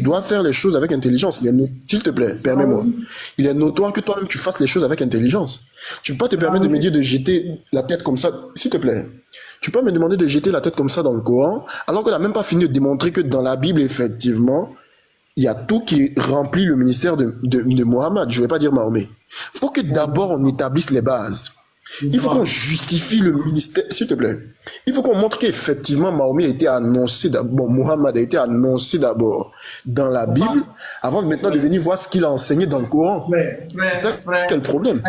dois faire les choses avec intelligence. S'il te plaît, permets-moi. Il est notoire que toi-même, tu fasses les choses avec intelligence. Tu ne peux pas te permettre de me dire de jeter la tête comme ça. S'il te plaît. Tu peux pas me demander de jeter la tête comme ça dans le Coran, alors qu'on n'a même pas fini de démontrer que dans la Bible, effectivement, il y a tout qui remplit le ministère de Mohammed. Je ne vais pas dire Mahomet. Il faut que d'abord on établisse les bases. Il faut qu'on justifie le ministère, s'il te plaît. Il faut qu'on montre qu'effectivement Mahomet a été annoncé d'abord, Mohammed a été annoncé d'abord dans la Bible, avant maintenant de venir voir ce qu'il a enseigné dans le Coran. C'est ça quel problème.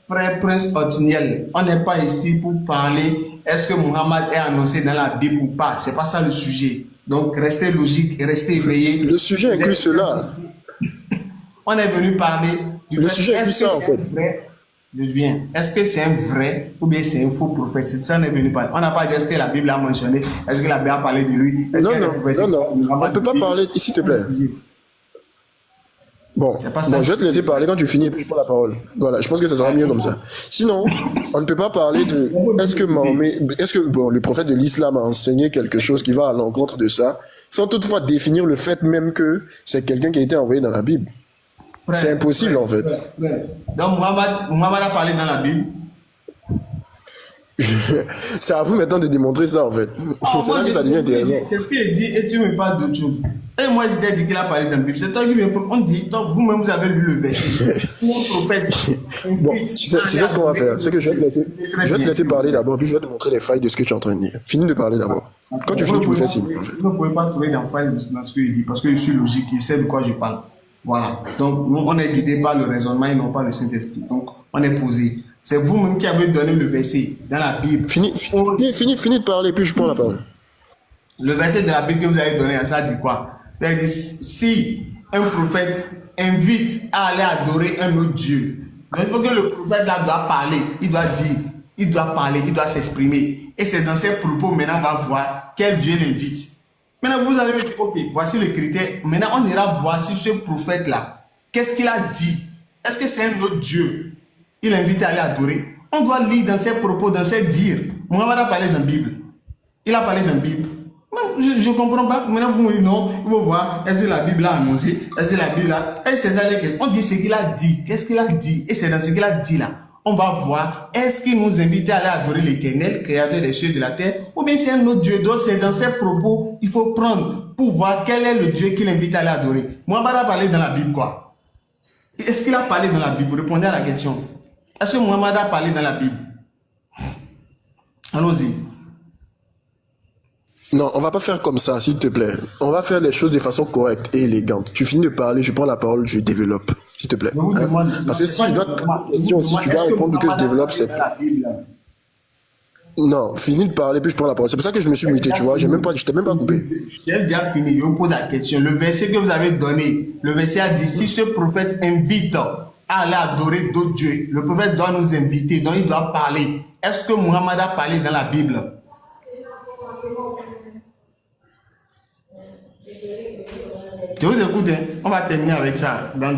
Frère Prince Otniel, on n'est pas ici pour parler est-ce que Mohammed est annoncé dans la Bible ou pas. C'est pas ça le sujet. Donc restez logique et restez éveillé. Le sujet inclut cela. On est venu parler du le sujet inclut ça en fait. Je viens. Est-ce que c'est un vrai ou bien c'est un faux prophète? C'est ça qu'on est venu parler. On n'a pas dit est-ce que la Bible a mentionné, est-ce que la Bible a parlé de lui. Non. On ne peut pas parler, s'il te plaît. Bon, je vais te laisser parler quand tu finis et puis je prends la parole. Voilà, je pense que ça sera mieux comme ça. Sinon, on ne peut pas parler de est-ce que le prophète de l'islam a enseigné quelque chose qui va à l'encontre de ça, sans toutefois définir le fait même que c'est quelqu'un qui a été envoyé dans la Bible. C'est impossible en fait. Donc Mohammed a parlé dans la Bible. C'est à vous maintenant de démontrer ça en fait. C'est là que ça devient intéressant. C'est ce qu'il dit et tu me parles d'autre chose. Et moi je t'ai dit qu'il a parlé dans la Bible. C'est toi qui me on dit, vous-même vous avez lu le verset. Mon prophète. Bon, tu sais ce qu'on va faire. C'est que je vais te laisser parler d'abord, puis je vais te montrer les failles de ce que tu es en train de dire. Finis de parler d'abord. Quand tu finis, tu me fais signe. Vous ne pouvez pas trouver d'emphase dans ce qu'il dit parce que je suis logique, il sait de quoi je parle. Voilà. Donc on est guidé par le raisonnement et non pas le Saint-Esprit. Donc on est posé. C'est vous-même qui avez donné le verset dans la Bible. Finis de parler, puis je prends la parole. Le verset de la Bible que vous avez donné, ça dit quoi? Ça dit, si un prophète invite à aller adorer un autre Dieu, donc il faut que le prophète là doit parler, il doit dire, il doit parler, il doit s'exprimer. Et c'est dans ces propos, maintenant, on va voir quel Dieu l'invite. Maintenant, vous allez me dire, ok, voici le critère. Maintenant, on ira voir si ce prophète-là, qu'est-ce qu'il a dit? Est-ce que c'est un autre Dieu? Il invite à aller adorer. On doit lire dans ses propos, dans ses dires. Mohammed a parlé dans la Bible. Il a parlé dans la Bible. Je ne comprends pas. Maintenant, vous me dites non, il faut voir. Est-ce que la Bible a annoncé? Est-ce que la Bible a... Et c'est ça, on dit ce qu'il a dit. Qu'est-ce qu'il a dit? Et c'est dans ce qu'il a dit là. On va voir, est-ce qu'il nous invite à aller adorer l'Éternel, créateur des cieux et de la terre, ou bien c'est un autre Dieu. Donc c'est dans ses propos, il faut prendre pour voir quel est le Dieu qu'il invite à aller adorer. Mohammed a parlé dans la Bible quoi? Est-ce qu'il a parlé dans la Bible? Répondez à la question. Est-ce que Mohammed a parlé dans la Bible? Allons-y. Non, on va pas faire comme ça, s'il te plaît. On va faire les choses de façon correcte et élégante. Tu finis de parler, je prends la parole, je développe, s'il te plaît. Parce que si je dois te poser une question, si tu dois répondre que je développe, c'est... Non, finis de parler, puis je prends la parole. C'est pour ça que je me suis muté, tu vois. Je t'ai même pas coupé. J'ai déjà fini, je vous pose la question. Le verset que vous avez donné, le verset a dit, si ce prophète invite à aller adorer d'autres dieux, le prophète doit nous inviter, donc il doit parler. Est-ce que Mohammed a parlé dans la Bible? Je vous écoute, hein. On va terminer avec ça. Bon,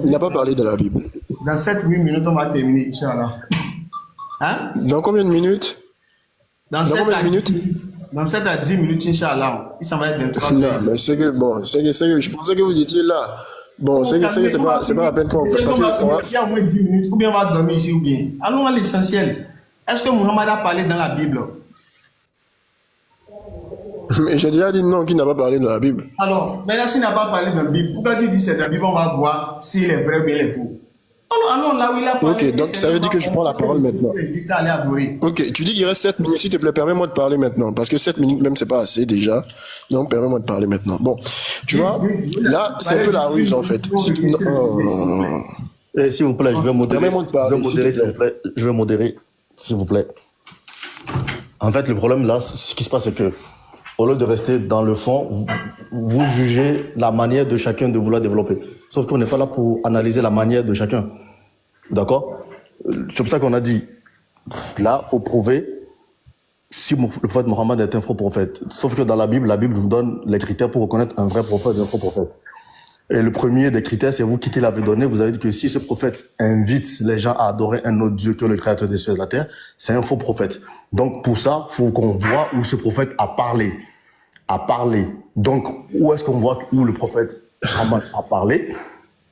il n'a pas parlé de la Bible. Dans 7-8 minutes, on va terminer, Inch'Allah. Hein? Dans combien de minutes? Dans 7 à 10 minutes. Dans 7 à 10 minutes, Inch'Allah. Il s'en va être 23 Non, mais c'est que, bon, c'est que, je pensais que vous étiez là. Bon, c'est pas la peine qu'on fait. Parce que, il y a au moins 10 minutes, ou bien on va dormir ici, ou bien. Allons à l'essentiel. Est-ce que Mohammed a parlé dans la Bible? Mais j'ai déjà dit non, qu'il n'a pas parlé dans la Bible. Alors, maintenant, s'il n'a pas parlé dans la Bible, pourquoi tu dis c'est dans la Bible? On va voir s'il est vrai ou bien il est faux. Alors, là où il a parlé. Ok, donc ça veut dire que je prends la parole maintenant. Ok, tu dis qu'il reste 7 minutes, s'il te plaît, permets-moi de parler maintenant. Parce que 7 minutes même, c'est pas assez déjà. Donc, permets-moi de parler maintenant. Bon, tu vois, là, c'est un peu la ruse en fait. S'il vous plaît, je vais modérer. Je vais modérer, s'il vous plaît. En fait, le problème là, ce qui se passe, c'est que au lieu de rester dans le fond, vous jugez la manière de chacun de vouloir développer. Sauf qu'on n'est pas là pour analyser la manière de chacun. D'accord? C'est pour ça qu'on a dit, là, il faut prouver si le prophète Mohammed est un faux prophète. Sauf que dans la Bible nous donne les critères pour reconnaître un vrai prophète et un faux prophète. Et le premier des critères, c'est vous qui l'avez donné. Vous avez dit que si ce prophète invite les gens à adorer un autre Dieu que le créateur des cieux et de la terre, c'est un faux prophète. Donc pour ça, il faut qu'on voit où ce prophète a parlé. a parlé. Donc, où est-ce qu'on voit où le prophète Mohammed a parlé?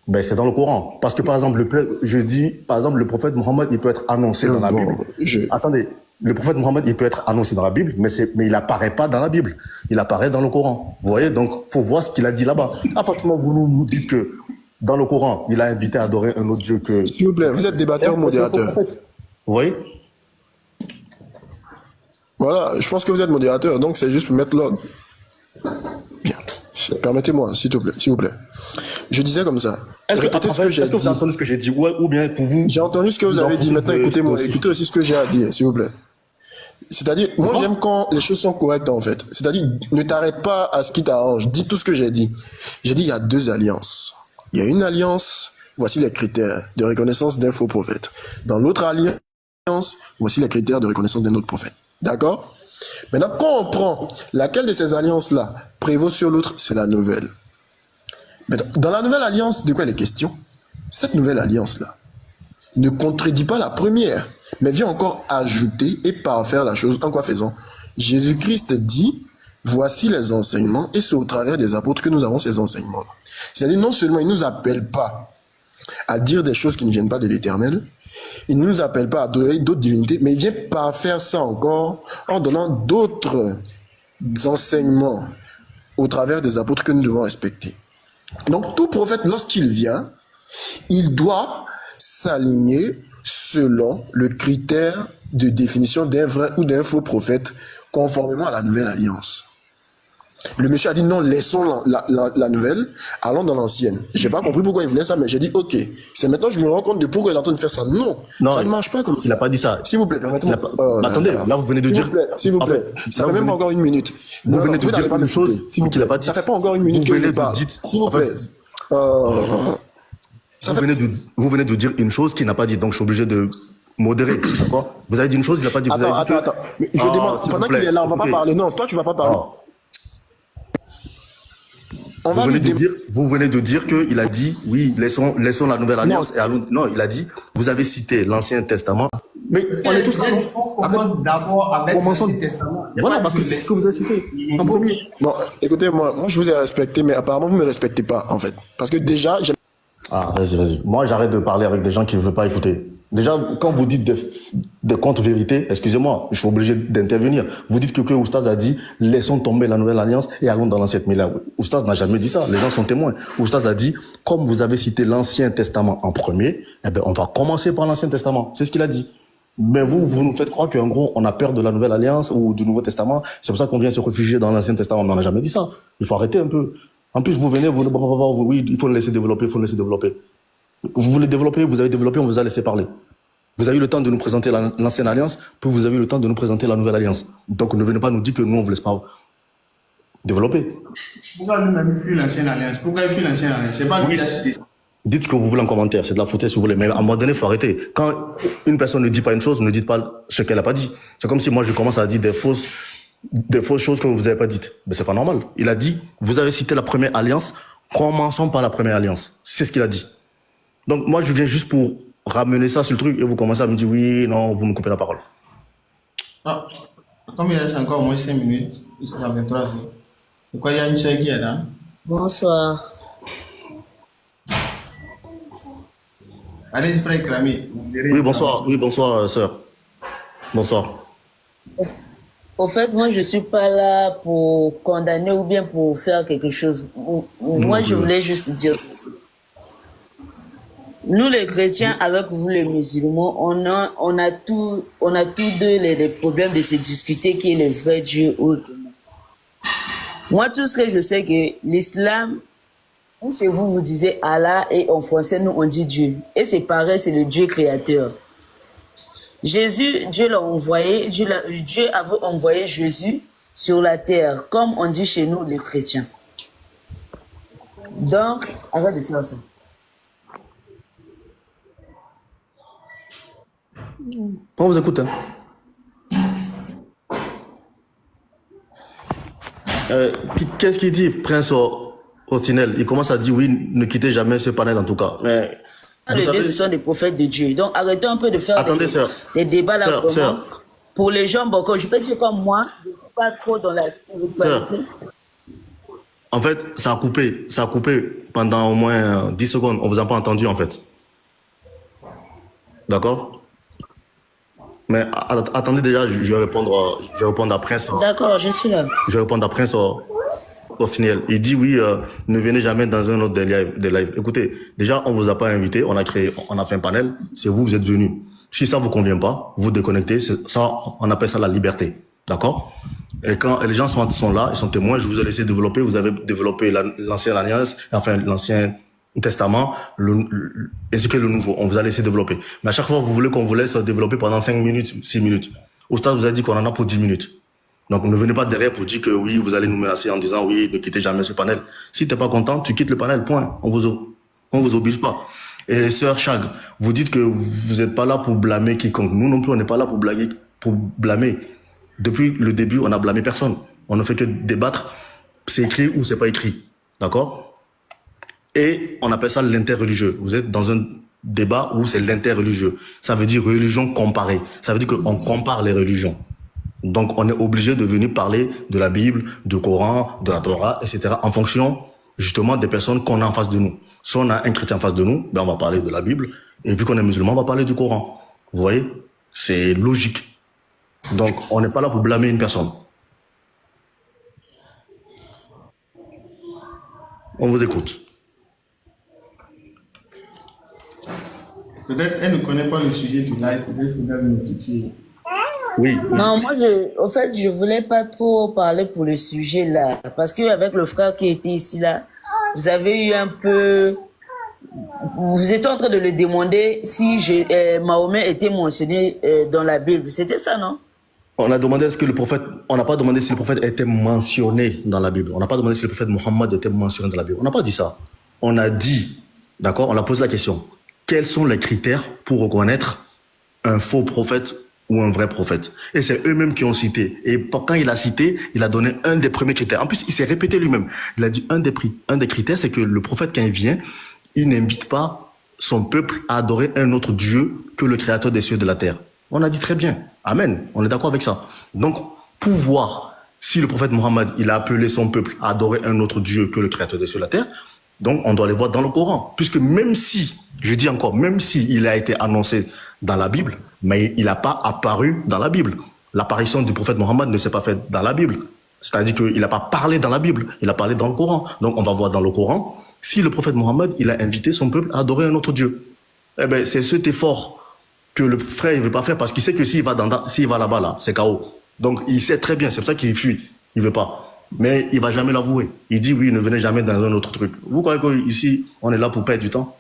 Ben, c'est dans le Coran. Parce que, par exemple, le prophète Mohammed, il peut être annoncé dans la Bible. Attendez, le prophète Mohammed, il peut être annoncé dans la Bible, mais il n'apparaît pas dans la Bible. Il apparaît dans le Coran. Vous voyez? Donc, faut voir ce qu'il a dit là-bas. À partir du moment où vous nous dites que dans le Coran, il a invité à adorer un autre Dieu que... S'il vous plaît, vous êtes débatteur, modérateur. Vous voyez? Voilà, je pense que vous êtes modérateur, donc c'est juste pour mettre l'ordre. Bien. Permettez-moi, s'il vous plaît. Je disais comme ça. Répétez ce que j'ai dit. Vous avez entendu ce que j'ai dit, ou bien pour vous... J'ai entendu ce que vous avez dit. Maintenant, écoutez-moi. Écoutez aussi ce que j'ai à dire, s'il vous plaît. C'est-à-dire, moi, j'aime quand les choses sont correctes, en fait. C'est-à-dire, ne t'arrête pas à ce qui t'arrange. Dis tout ce que j'ai dit. J'ai dit, il y a 2 alliances. Il y a une alliance, voici les critères de reconnaissance d'un faux prophète. Dans l'autre alliance, voici les critères de reconnaissance d'un autre prophète. D'accord? Maintenant, quand on prend laquelle de ces alliances-là prévaut sur l'autre, c'est la nouvelle. Maintenant, dans la nouvelle alliance, de quoi il est question? Cette nouvelle alliance-là ne contredit pas la première, mais vient encore ajouter et parfaire la chose. En quoi faisant? Jésus-Christ dit, voici les enseignements, et c'est au travers des apôtres que nous avons ces enseignements. C'est-à-dire, non seulement il ne nous appelle pas à dire des choses qui ne viennent pas de l'Éternel, il ne nous appelle pas à adorer d'autres divinités, mais il vient parfaire ça encore en donnant d'autres enseignements au travers des apôtres que nous devons respecter. Donc, tout prophète, lorsqu'il vient, il doit s'aligner selon le critère de définition d'un vrai ou d'un faux prophète, conformément à la nouvelle alliance. Le monsieur a dit non, laissons la nouvelle, allons dans l'ancienne. J'ai pas compris pourquoi il voulait ça, mais j'ai dit ok. C'est maintenant que je me rends compte de pourquoi il est en train de faire ça. Non, ça ne marche pas comme ça. Il n'a pas dit ça. S'il vous plaît, permettez-moi. Attendez, là vous venez de dire. S'il vous plaît, ça fait même pas encore une minute. Vous venez de dire une chose qu'il n'a pas dit. Ça fait pas encore une minute. Vous venez de dire. S'il vous plaît. Vous venez de dire une chose qu'il n'a pas dit, donc je suis obligé de modérer. D'accord? Vous avez dit une chose, il n'a pas dit. Attends. Mais je demande, pendant qu'il est là, on va pas parler. Non, toi, tu vas pas parler. Vous venez de dire qu'il a dit, oui, laissons la nouvelle alliance. Non, il a dit, vous avez cité l'Ancien Testament. Mais on est tous là. On commence d'abord avec l'Ancien Testament. Voilà, parce que c'est ce que vous avez cité en premier. Bon, écoutez, moi, je vous ai respecté, mais apparemment, vous ne me respectez pas, en fait. Parce que déjà, vas-y. Moi, j'arrête de parler avec des gens qui ne veulent pas écouter. Déjà, quand vous dites des contre-vérités, excusez-moi, je suis obligé d'intervenir. Vous dites que Oustaz a dit, laissons tomber la nouvelle alliance et allons dans l'ancienne. Mais là, Oustaz n'a jamais dit ça. Les gens sont témoins. Oustaz a dit, comme vous avez cité l'Ancien Testament en premier, eh ben, on va commencer par l'Ancien Testament. C'est ce qu'il a dit. Mais vous nous faites croire qu'en gros, on a peur de la nouvelle alliance ou du Nouveau Testament. C'est pour ça qu'on vient se réfugier dans l'Ancien Testament. Mais on n'a jamais dit ça. Il faut arrêter un peu. En plus, vous venez, oui, il faut le laisser développer, Vous voulez développer, vous avez développé, on vous a laissé parler. Vous avez eu le temps de nous présenter l'ancienne alliance, puis vous avez eu le temps de nous présenter la nouvelle alliance. Donc ne venez pas nous dire que nous, on ne vous laisse pas développer. Pourquoi lui-même fuit l'ancienne alliance? Pourquoi il fuit l'ancienne alliance? C'est pas lui qui a cité ça. Dites ce que vous voulez en commentaire, c'est de la foutaise si vous voulez, mais à un moment donné, il faut arrêter. Quand une personne ne dit pas une chose, ne dites pas ce qu'elle n'a pas dit. C'est comme si moi je commence à dire des fausses choses que vous n'avez pas dites. Mais c'est pas normal. Il a dit, vous avez cité la première alliance, commençons par la première alliance. C'est ce qu'il a dit. Donc moi je viens juste pour ramener ça sur le truc et vous commencez à me dire oui, non, vous me coupez la parole. Ah, comme il reste encore au moins 5 minutes, il est à 23 heures. Pourquoi il y a une soeur qui est là? Bonsoir. Allez, frère Krami. Oui, bonsoir, sœur. Bonsoir. Au fait, moi, je ne suis pas là pour condamner ou bien pour faire quelque chose. Moi, je voulais juste dire ceci. Nous, les chrétiens, avec vous, les musulmans, on a tous deux les problèmes de se discuter qui est le vrai Dieu ou non. Moi, tout ce que je sais que l'islam, chez vous, vous disiez Allah et en français, nous, on dit Dieu. Et c'est pareil, c'est le Dieu créateur. Jésus, Dieu l'a envoyé, Dieu avait envoyé Jésus sur la terre, comme on dit chez nous, les chrétiens. Donc, arrête de faire ça. On vous écoute. Qu'est-ce qu'il dit, Prince Otinel? Il commence à dire oui, ne quittez jamais ce panel en tout cas. Mais les deux, ce sont des prophètes de Dieu. Donc arrêtez un peu de faire des débats là. Sœur, pour les gens, bon, je peux dire comme moi, je ne suis pas trop dans la spiritualité. En fait, ça a coupé pendant au moins 10 secondes. On vous a pas entendu, en fait. D'accord? Mais attendez déjà, je vais répondre à Prince. D'accord, je suis là. Je vais répondre à Prince au final. Il dit oui, ne venez jamais dans un autre des lives. Écoutez, déjà, on vous a pas invité, on a fait un panel, c'est vous, vous êtes venus. Si ça vous convient pas, vous déconnectez, ça, on appelle ça la liberté. D'accord? Et quand les gens sont là, ils sont témoins, je vous ai laissé développer, vous avez développé l'ancienne alliance, enfin l'ancien Testament, ainsi que le nouveau. On vous a laissé développer. Mais à chaque fois, vous voulez qu'on vous laisse développer pendant 5 minutes, 6 minutes. Au stade, vous a dit qu'on en a pour 10 minutes. Donc, ne venez pas derrière pour dire que oui, vous allez nous menacer en disant oui, ne quittez jamais ce panel. Si t'es pas content, tu quittes le panel, point. On vous oblige pas. Et sœur Chag, vous dites que vous n'êtes pas là pour blâmer quiconque. Nous non plus, on n'est pas là pour blâmer. Depuis le début, on n'a blâmé personne. On ne fait que débattre. C'est écrit ou c'est pas écrit. D'accord? Et on appelle ça l'interreligieux. Vous êtes dans un débat où c'est l'interreligieux. Ça veut dire religion comparée. Ça veut dire qu'on compare les religions. Donc, on est obligé de venir parler de la Bible, du Coran, de la Torah, etc. en fonction, justement, des personnes qu'on a en face de nous. Si on a un chrétien en face de nous, ben, on va parler de la Bible. Et vu qu'on est musulman, on va parler du Coran. Vous voyez? C'est logique. Donc, on n'est pas là pour blâmer une personne. On vous écoute. Peut-être elle ne connaît pas le sujet du live, peut-être il faudrait le notifier. Oui. Non, moi, au fait, je voulais pas trop parler pour le sujet là. Parce qu'avec le frère qui était ici là, vous avez eu un peu. Vous étiez en train de le demander si Mahomet était mentionné dans la Bible. C'était ça, non? On a demandé est-ce que le prophète, on n'a pas demandé si le prophète était mentionné dans la Bible. On n'a pas demandé si le prophète Mohammed était mentionné dans la Bible. On n'a pas dit ça. On a dit, d'accord, on a posé la question. Quels sont les critères pour reconnaître un faux prophète ou un vrai prophète? Et c'est eux-mêmes qui ont cité. Et quand il a cité, il a donné un des premiers critères. En plus, il s'est répété lui-même. Il a dit un des critères, c'est que le prophète, quand il vient, il n'invite pas son peuple à adorer un autre Dieu que le créateur des cieux et de la terre. On a dit très bien. Amen. On est d'accord avec ça. Donc, pour voir si le prophète Mohammed, il a appelé son peuple à adorer un autre Dieu que le créateur des cieux et de la terre, donc on doit les voir dans le Coran. Puisque même si, je dis encore, même si il a été annoncé dans la Bible, mais il n'a pas apparu dans la Bible. L'apparition du prophète Mohammed ne s'est pas faite dans la Bible. C'est-à-dire qu'il n'a pas parlé dans la Bible, il a parlé dans le Coran. Donc on va voir dans le Coran si le prophète Mohammed, il a invité son peuple à adorer un autre Dieu. Eh ben, c'est cet effort que le frère ne veut pas faire parce qu'il sait que s'il va là-bas, là, c'est KO. Donc il sait très bien, c'est pour ça qu'il fuit. Il veut pas. Mais il va jamais l'avouer. Il dit oui, ne venez jamais dans un autre truc. Vous croyez qu'ici, on est là pour perdre du temps?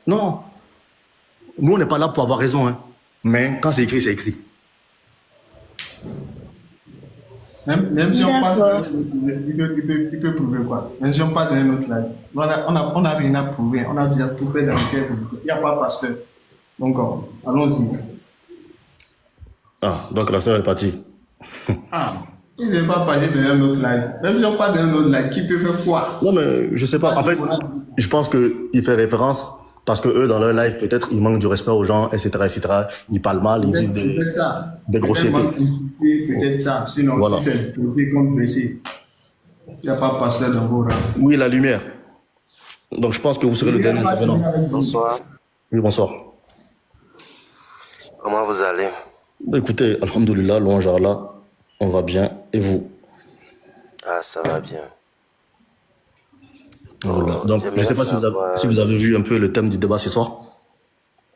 Non. Nous, on n'est pas là pour avoir raison, hein. Mais quand c'est écrit, c'est écrit. Même si on passe, il peut prouver quoi. Même si on passe dans un autre live. On n'a rien à prouver. On a déjà tout fait dans le terre. Il n'y a pas de pasteur. Donc, allons-y. Ah, donc la sœur est partie. Ah, il n'est pas parlé dans un autre live. Même si on passe dans un autre live, qui peut faire quoi? Non, mais je sais pas. En fait, je pense qu'il fait référence parce que eux, dans leur live, peut-être, ils manquent du respect aux gens, etc., etc. Ils parlent mal, ils disent des grossièretés. Peut-être ça. Sinon, voilà. Si c'est blessé contre blessé, il n'y a pas de pasteur dans vos rangs. Oui, la lumière. Donc, je pense que vous serez le dernier intervenant. Bonsoir. Oui, bonsoir. Comment vous allez? Écoutez, alhamdoulilah, louange à Allah, on va bien. Et vous? Ah, ça va bien. Voilà. Donc, je ne sais pas si vous avez vu un peu le thème du débat ce soir.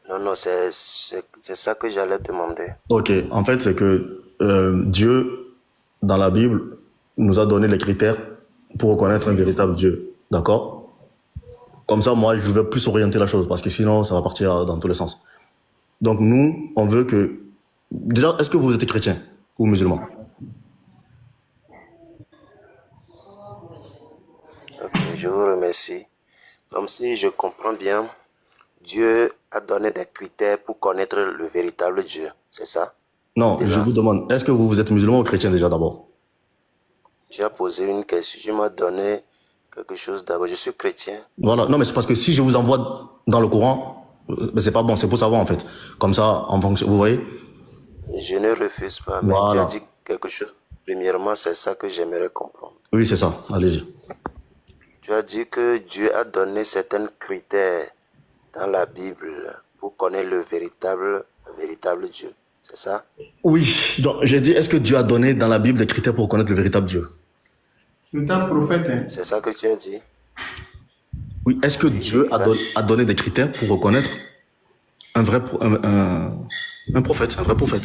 Non, c'est ça que j'allais demander. Ok, en fait, c'est que Dieu, dans la Bible, nous a donné les critères pour reconnaître un véritable Dieu. D'accord? Comme ça, moi, je vais plus orienter la chose, parce que sinon, ça va partir dans tous les sens. Donc, nous, on veut que... Déjà, est-ce que vous êtes chrétien ou musulman? Ok, je vous remercie. Comme si je comprends bien, Dieu a donné des critères pour connaître le véritable Dieu. C'est ça? Non, Déjà. je vous demande, est-ce que vous êtes musulman ou chrétien déjà d'abord? Tu as posé une question, tu m'as donné quelque chose d'abord. Je suis chrétien. Voilà, non, mais c'est parce que si je vous envoie dans le Coran, c'est pas bon, c'est pour savoir en fait. Comme ça, en fonction, vous voyez? Je ne refuse pas, mais tu as Voilà. dit quelque chose. Premièrement, c'est ça que j'aimerais comprendre. Oui, c'est ça. Allez-y. Tu as dit que Dieu a donné certains critères dans la Bible pour connaître le véritable Dieu. C'est ça? Oui. Donc, j'ai dit, est-ce que Dieu a donné dans la Bible des critères pour connaître le véritable Dieu? Tout un prophète, hein. C'est ça que tu as dit? Oui. Est-ce que Dieu a donné des critères pour reconnaître un vrai un prophète, un vrai prophète?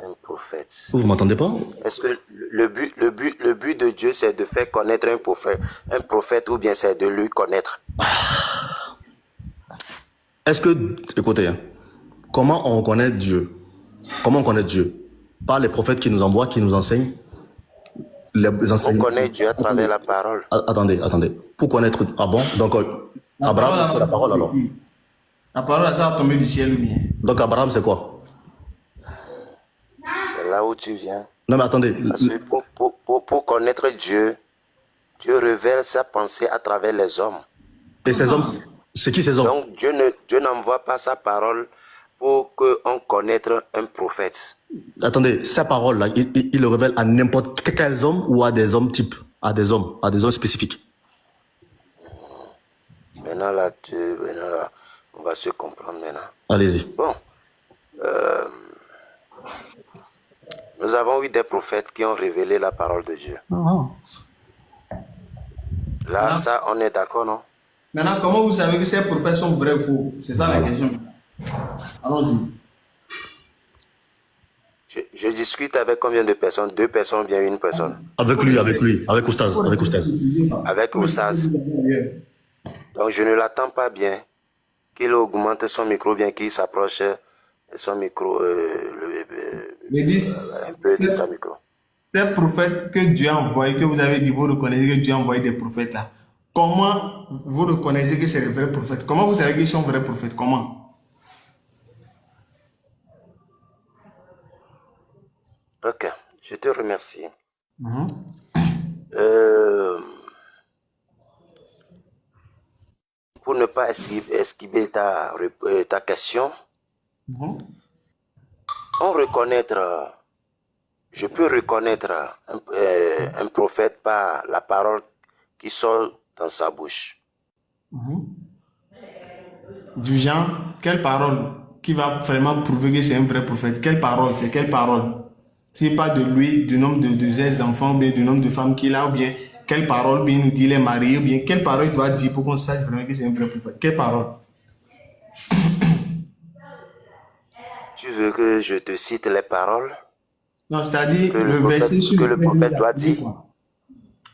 Un prophète. Vous m'entendez pas? Est-ce que le but de Dieu, c'est de faire connaître un prophète ou bien c'est de lui connaître? Est-ce que, écoutez, hein, comment on reconnaît Dieu? Comment on connaît Dieu? Par les prophètes qui nous envoient, qui nous enseignent les On enseignements. connaît Dieu à travers la parole. Attendez. Pour connaître... Ah bon? Donc, Abraham, c'est la parole alors. La parole, ça va tomber du ciel ou bien? Donc, Abraham, c'est quoi? C'est là où tu viens. Non, mais attendez. Parce que pour connaître Dieu, Dieu révèle sa pensée à travers les hommes. Et ces hommes, c'est qui ces hommes? Donc Dieu n'envoie pas sa parole pour qu'on connaisse un prophète. Attendez, ces paroles-là, il le révèle à n'importe quels hommes ou à des hommes types, à des hommes spécifiques. Maintenant là, on va se comprendre maintenant. Allez-y. Bon, nous avons eu des prophètes qui ont révélé la parole de Dieu. Là, ça, on est d'accord, non? Maintenant, comment vous savez que ces prophètes sont vrais ou faux? C'est ça la question. Allons-y. Je discute avec combien de personnes? 2 personnes ou bien une personne? Avec lui, avec Oustaz, avec Oustaz. Avec Oustaz. Donc, je ne l'attends pas bien qu'il augmente son micro, bien qu'il s'approche son micro, Mais dis, un peu de son micro. ces prophètes que Dieu a envoyés, que vous avez dit, vous reconnaissez que Dieu a envoyé des prophètes là. Comment vous reconnaissez que c'est des vrais prophètes? Comment vous savez qu'ils sont vrais prophètes? Comment? Ok, je te remercie. Mhm. Pour ne pas esquiver ta question, Mhm. je peux reconnaître un prophète par la parole qui sort dans sa bouche. Du genre, quelle parole qui va vraiment prouver que c'est un vrai prophète? Quelle parole? C'est quelle parole? C'est pas de lui, du nombre de ses enfants, ou bien du nombre de femmes qu'il a, ou bien quelle parole, ou bien il nous dit les mariés, ou bien quelle parole il doit dire pour qu'on sache vraiment que c'est un vrai prophète? Quelle parole? Tu veux que je te cite les paroles Non, c'est-à-dire que le verset sur que le lequel prophète nous doit appuyons, dire? quoi.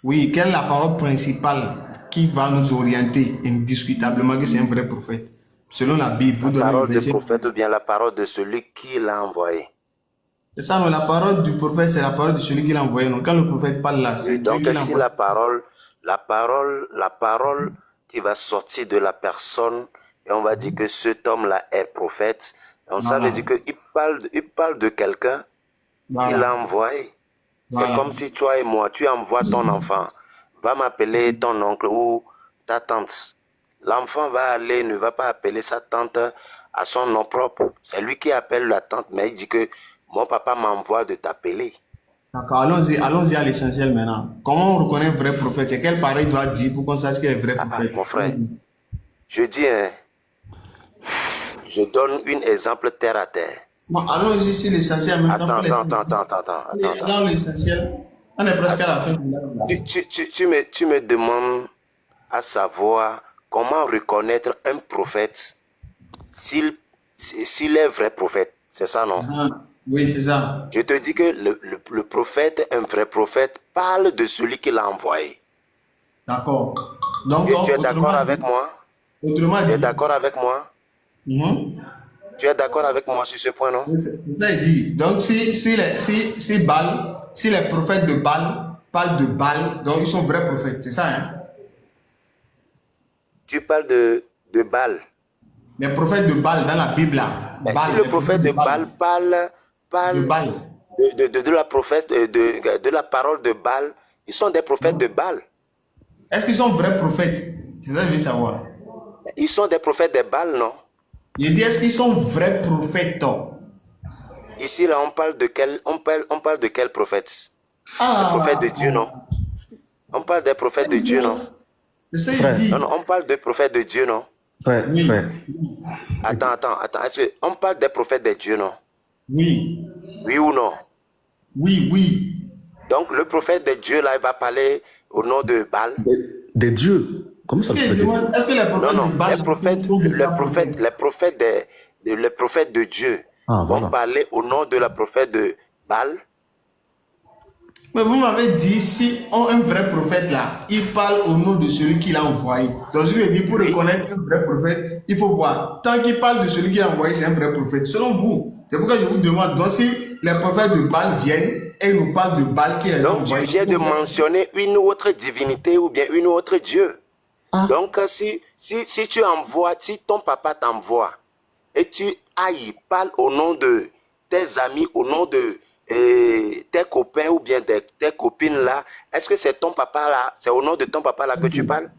Oui, quelle est la parole principale qui va nous orienter indiscutablement que c'est un vrai prophète? Selon la Bible, vous La donnez le parole du verset. prophète ou bien la parole de celui qui l'a envoyé? C'est ça, non, la parole du prophète, c'est la parole de celui qui l'a envoyé. Non, quand le prophète parle là, c'est Et Dieu donc, qui l'a si envoyé. la parole qui va sortir de la personne, et on va dire que cet homme-là est prophète, donc ça Voilà. veut dire qu'il parle de quelqu'un qu'il Voilà. a envoyé. C'est Voilà. comme si toi et moi, tu envoies ton enfant, va m'appeler ton oncle ou ta tante. L'enfant va aller, ne va pas appeler sa tante à son nom propre. C'est lui qui appelle la tante, mais il dit que mon papa m'envoie de t'appeler. D'accord, allons-y à l'essentiel maintenant. Comment on reconnaît un vrai prophète? C'est quelle parole il doit dire pour qu'on sache qu'il est vrai prophète? Mon frère, je dis, je donne un exemple terre à terre. Bon, allons-y sur l'essentiel. En même temps, Attends. Allons l'essentiel. On est presque à la fin du live. Tu me demandes à savoir comment reconnaître un prophète s'il est vrai prophète. C'est ça, non? Ah, oui, c'est ça. Je te dis que le prophète, un vrai prophète, parle de celui qui l'a envoyé. D'accord. Donc, Tu es d'accord avec moi? Autrement Tu es dit, d'accord avec moi? Tu es d'accord avec moi sur ce point, non? c'est ça il dit. Donc, si les prophètes de Baal parlent de Baal, donc ils sont vrais prophètes. C'est ça, hein? Tu parles de Baal. Les prophètes de Baal dans la Bible, là. Mais Baal, si le les prophète de Baal parle de Baal. de la parole de Baal, ils sont des prophètes de Baal. Est-ce qu'ils sont vrais prophètes? C'est ça que je veux savoir. Ils sont des prophètes de Baal, non? Je dis, est-ce qu'ils sont vrais prophètes? Ici, là, on parle de quel prophète? Ah, Le prophète de Dieu, non? On parle des prophètes de Dieu, non? c'est ça Frère. qu'il dit. Non, non, on parle des prophètes de Dieu, non? Frère, Oui. frère. Attends. Est-ce qu'on parle des prophètes de Dieu, non? Oui, Oui ou non? oui. Donc, le prophète de Dieu, là, il va parler au nom de Baal. Des dieux. Comment ça Est-ce se que, fait? est-ce que les prophètes Non, de Baal les prophètes, sont des les prophètes de Dieu Ah, vont voilà. parler au nom de la prophète de Baal. Mais vous m'avez dit, si un vrai prophète là, il parle au nom de celui qui l'a envoyé. Donc je lui ai dit, pour reconnaître un vrai prophète, il faut voir. Tant qu'il parle de celui qui l'a envoyé, c'est un vrai prophète. Selon vous, c'est pourquoi je vous demande. Donc si les prophètes de Baal viennent et ils nous parlent de Baal qui les a Donc, tu envoyés. viens de mentionner une autre divinité ou bien une autre Dieu. Ah. Donc, si tu envoies, si ton papa t'envoie et tu ailles, parle au nom de tes amis, au nom de tes copains ou bien de tes copines là, est-ce que c'est ton papa là, c'est au nom de ton papa là que tu parles?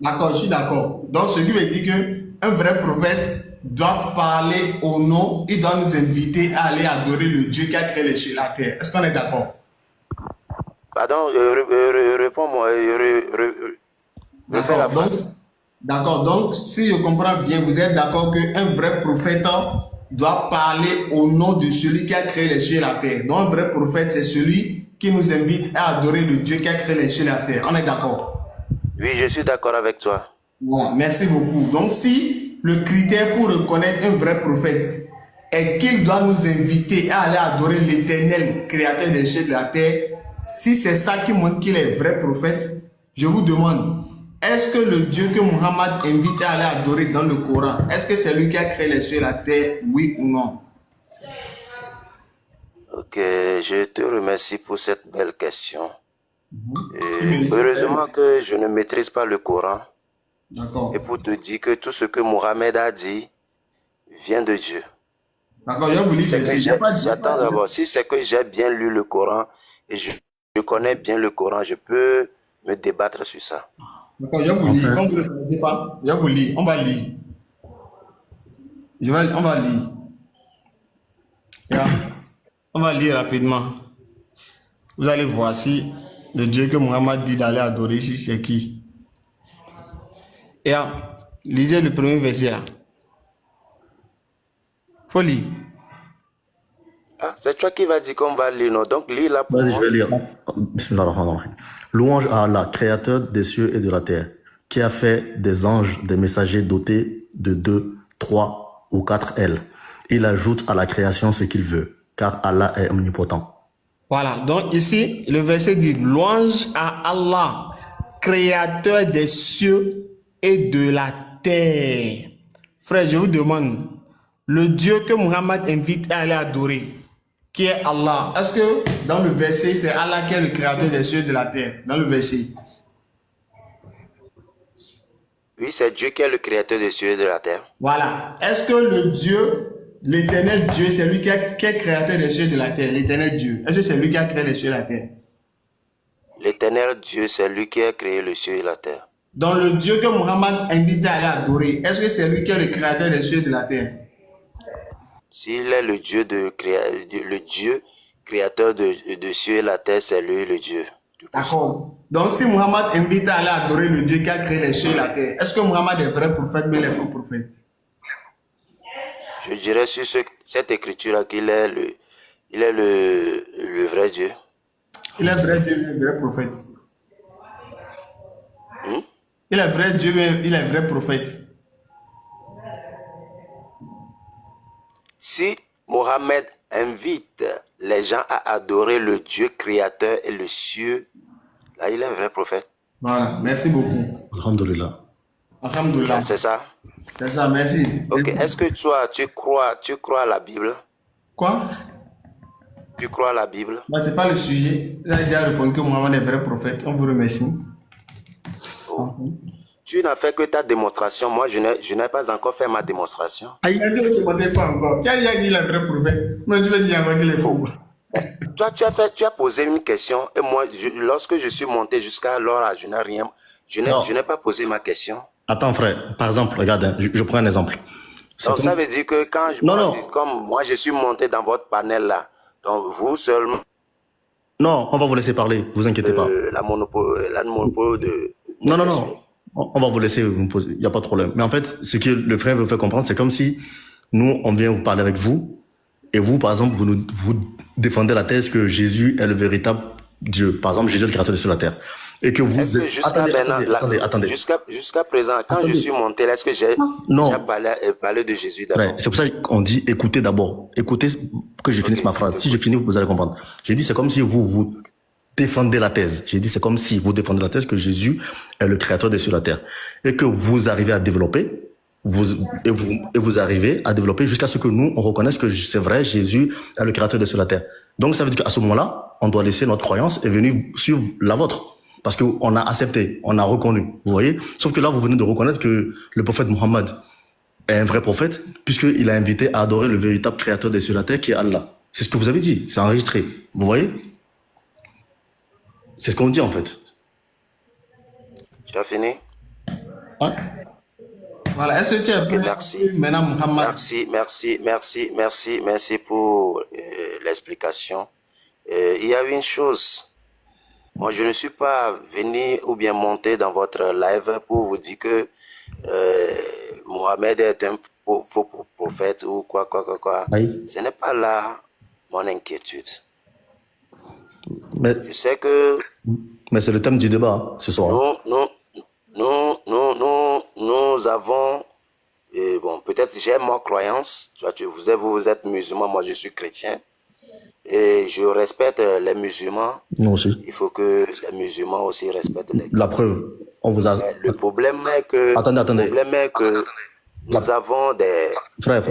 D'accord, je suis d'accord. Donc ce qui veut dire qu'un vrai prophète doit parler au nom, il doit nous inviter à aller adorer le Dieu qui a créé les cieux et la terre. Est-ce qu'on est d'accord? Pardon, réponds-moi, refais la D'accord. phrase. D'accord. Donc, si je comprends bien, vous êtes d'accord qu'un vrai prophète doit parler au nom de celui qui a créé les cieux et la terre. Donc, un vrai prophète, c'est celui qui nous invite à adorer le Dieu qui a créé les cieux et la terre. On est d'accord? Oui, je suis d'accord avec toi. Bon, merci beaucoup. Donc, si le critère pour reconnaître un vrai prophète est qu'il doit nous inviter à aller adorer l'éternel créateur des cieux et de la terre, si c'est ça qui montre qu'il est vrai prophète, je vous demande, est-ce que le Dieu que Muhammad invite à aller adorer dans le Coran, est-ce que c'est lui qui a créé les cieux et la terre, oui ou non? Ok, je te remercie pour cette belle question. Heureusement que je ne maîtrise pas le Coran. D'accord. Et pour te dire que tout ce que Mohamed a dit vient de Dieu. D'accord, je vous lis C'est que verset. j'attends d'abord. Si c'est que j'ai bien lu le Coran et je connais bien le Coran, je peux me débattre sur ça. D'accord, je vous lis. Comme vous ne connaissez pas, je vous lis. On va lire. On va lire. Yeah. On va lire rapidement. Vous allez voir si le Dieu que Muhammad dit d'aller adorer ici, c'est qui. Et lisez le premier verset là. Faut lire. Ah, c'est toi qui vas dire qu'on va lire, non? Donc, lis là pour Vas-y, moi. je vais lire. Bismillahirrahmanirrahim. Louange à Allah, créateur des cieux et de la terre, qui a fait des anges des messagers dotés de 2, 3 ou 4 ailes. Il ajoute à la création ce qu'il veut, car Allah est omnipotent. Voilà, donc ici, le verset dit louange à Allah, créateur des cieux et de la terre. Frère, je vous demande, le Dieu que Muhammad invite à aller adorer, qui est Allah, est-ce que dans le verset, c'est Allah qui est le créateur des cieux et de la terre? Dans le verset. Oui, c'est Dieu qui est le créateur des cieux et de la terre. Voilà. Est-ce que le Dieu, l'éternel Dieu, c'est lui qui est créateur des cieux et de la terre? L'éternel Dieu. Est-ce que c'est lui qui a créé les cieux et la terre? L'éternel Dieu, c'est lui qui a créé le ciel et la terre. Donc le Dieu que Muhammad invite à aller adorer, est-ce que c'est lui qui est le créateur des cieux et de la terre? S'il est le Dieu, le Dieu créateur de cieux et la terre, c'est lui le Dieu. D'accord. Donc si Muhammad invite à aller adorer le Dieu qui a créé les cieux et la terre, est-ce que Muhammad est vrai prophète ou il est faux prophète? Je dirais sur cette écriture-là qu'il est le vrai Dieu. Il est vrai Dieu, il est vrai prophète. Il est vrai Dieu, il est vrai prophète. Si Mohammed invite les gens à adorer le Dieu créateur et le cieux, là il est un vrai prophète. Voilà, merci beaucoup. Alhamdulillah. Alhamdulillah. C'est ça? C'est ça, merci. Ok, est-ce que tu crois à la Bible? Quoi? Tu crois à la Bible? Bah, c'est pas le sujet. Vous avez déjà répondu que Mohamed est vrai prophète. On vous remercie. Oh. Tu n'as fait que ta démonstration. Moi, je n'ai pas encore fait ma démonstration. Aïe, pas encore. Qui a dit le vrai prophète? Moi, je vais dire encore qu'il est faux. Toi, tu as posé une question et moi, lorsque je suis monté jusqu'à l'heure, je n'ai rien. Je n'ai pas posé ma question. Attends, frère. Par exemple, regarde, je prends un exemple. Donc, ça veut dire que quand Non, non. comme moi, je suis monté dans votre panel là, donc vous seulement, Non, on va vous laisser parler, vous inquiétez pas. la monopole de... Non, non, non. On va vous laisser vous poser, il n'y a pas de problème. Mais en fait, ce que le frère veut faire comprendre, c'est comme si nous, on vient vous parler avec vous, et vous, par exemple, vous défendez la thèse que Jésus est le véritable Dieu. Par exemple, Jésus est le créateur de sur la terre. Et que vous... Est-ce que jusqu'à maintenant, attendez. Jusqu'à présent, quand je suis monté, est-ce que j'ai Non. déjà parlé de Jésus d'abord? Ouais, c'est pour ça qu'on dit écoutez d'abord. Écoutez que je finisse ma phrase. Si je finis, vous allez comprendre. J'ai dit c'est comme si vous défendez la thèse. J'ai dit c'est comme si vous défendez la thèse que Jésus est le créateur des cieux et de la terre. Et que vous arrivez à développer, vous arrivez à développer jusqu'à ce que nous, on reconnaisse que c'est vrai, Jésus est le créateur des cieux et de la terre. Donc ça veut dire qu'à ce moment-là, on doit laisser notre croyance et venir suivre la vôtre. Parce qu'on a accepté, on a reconnu, vous voyez. Sauf que là, vous venez de reconnaître que le prophète Mohammed est un vrai prophète, puisqu'il a invité à adorer le véritable créateur des cieux et de la terre, qui est Allah. C'est ce que vous avez dit, c'est enregistré. Vous voyez? C'est ce qu'on dit, en fait. Tu as fini? Hein? Voilà, est-ce que tu es prêt? Merci. Maintenant, Mohamed. Merci pour l'explication. Il y a une chose. Moi, je ne suis pas venu ou bien monté dans votre live pour vous dire que Mohamed est un faux prophète ou quoi. Oui. Ce n'est pas là mon inquiétude. Mais Je sais que c'est le thème du débat, hein, ce soir. nous avons, bon, peut-être j'ai ma croyance, vous êtes musulman, moi je suis chrétien, et je respecte les musulmans. Nous aussi. Il faut que les musulmans aussi respectent les chrétiens. La preuve, on vous a... Mais le problème est que, Attendez. Le problème est que nous avons des... Frère.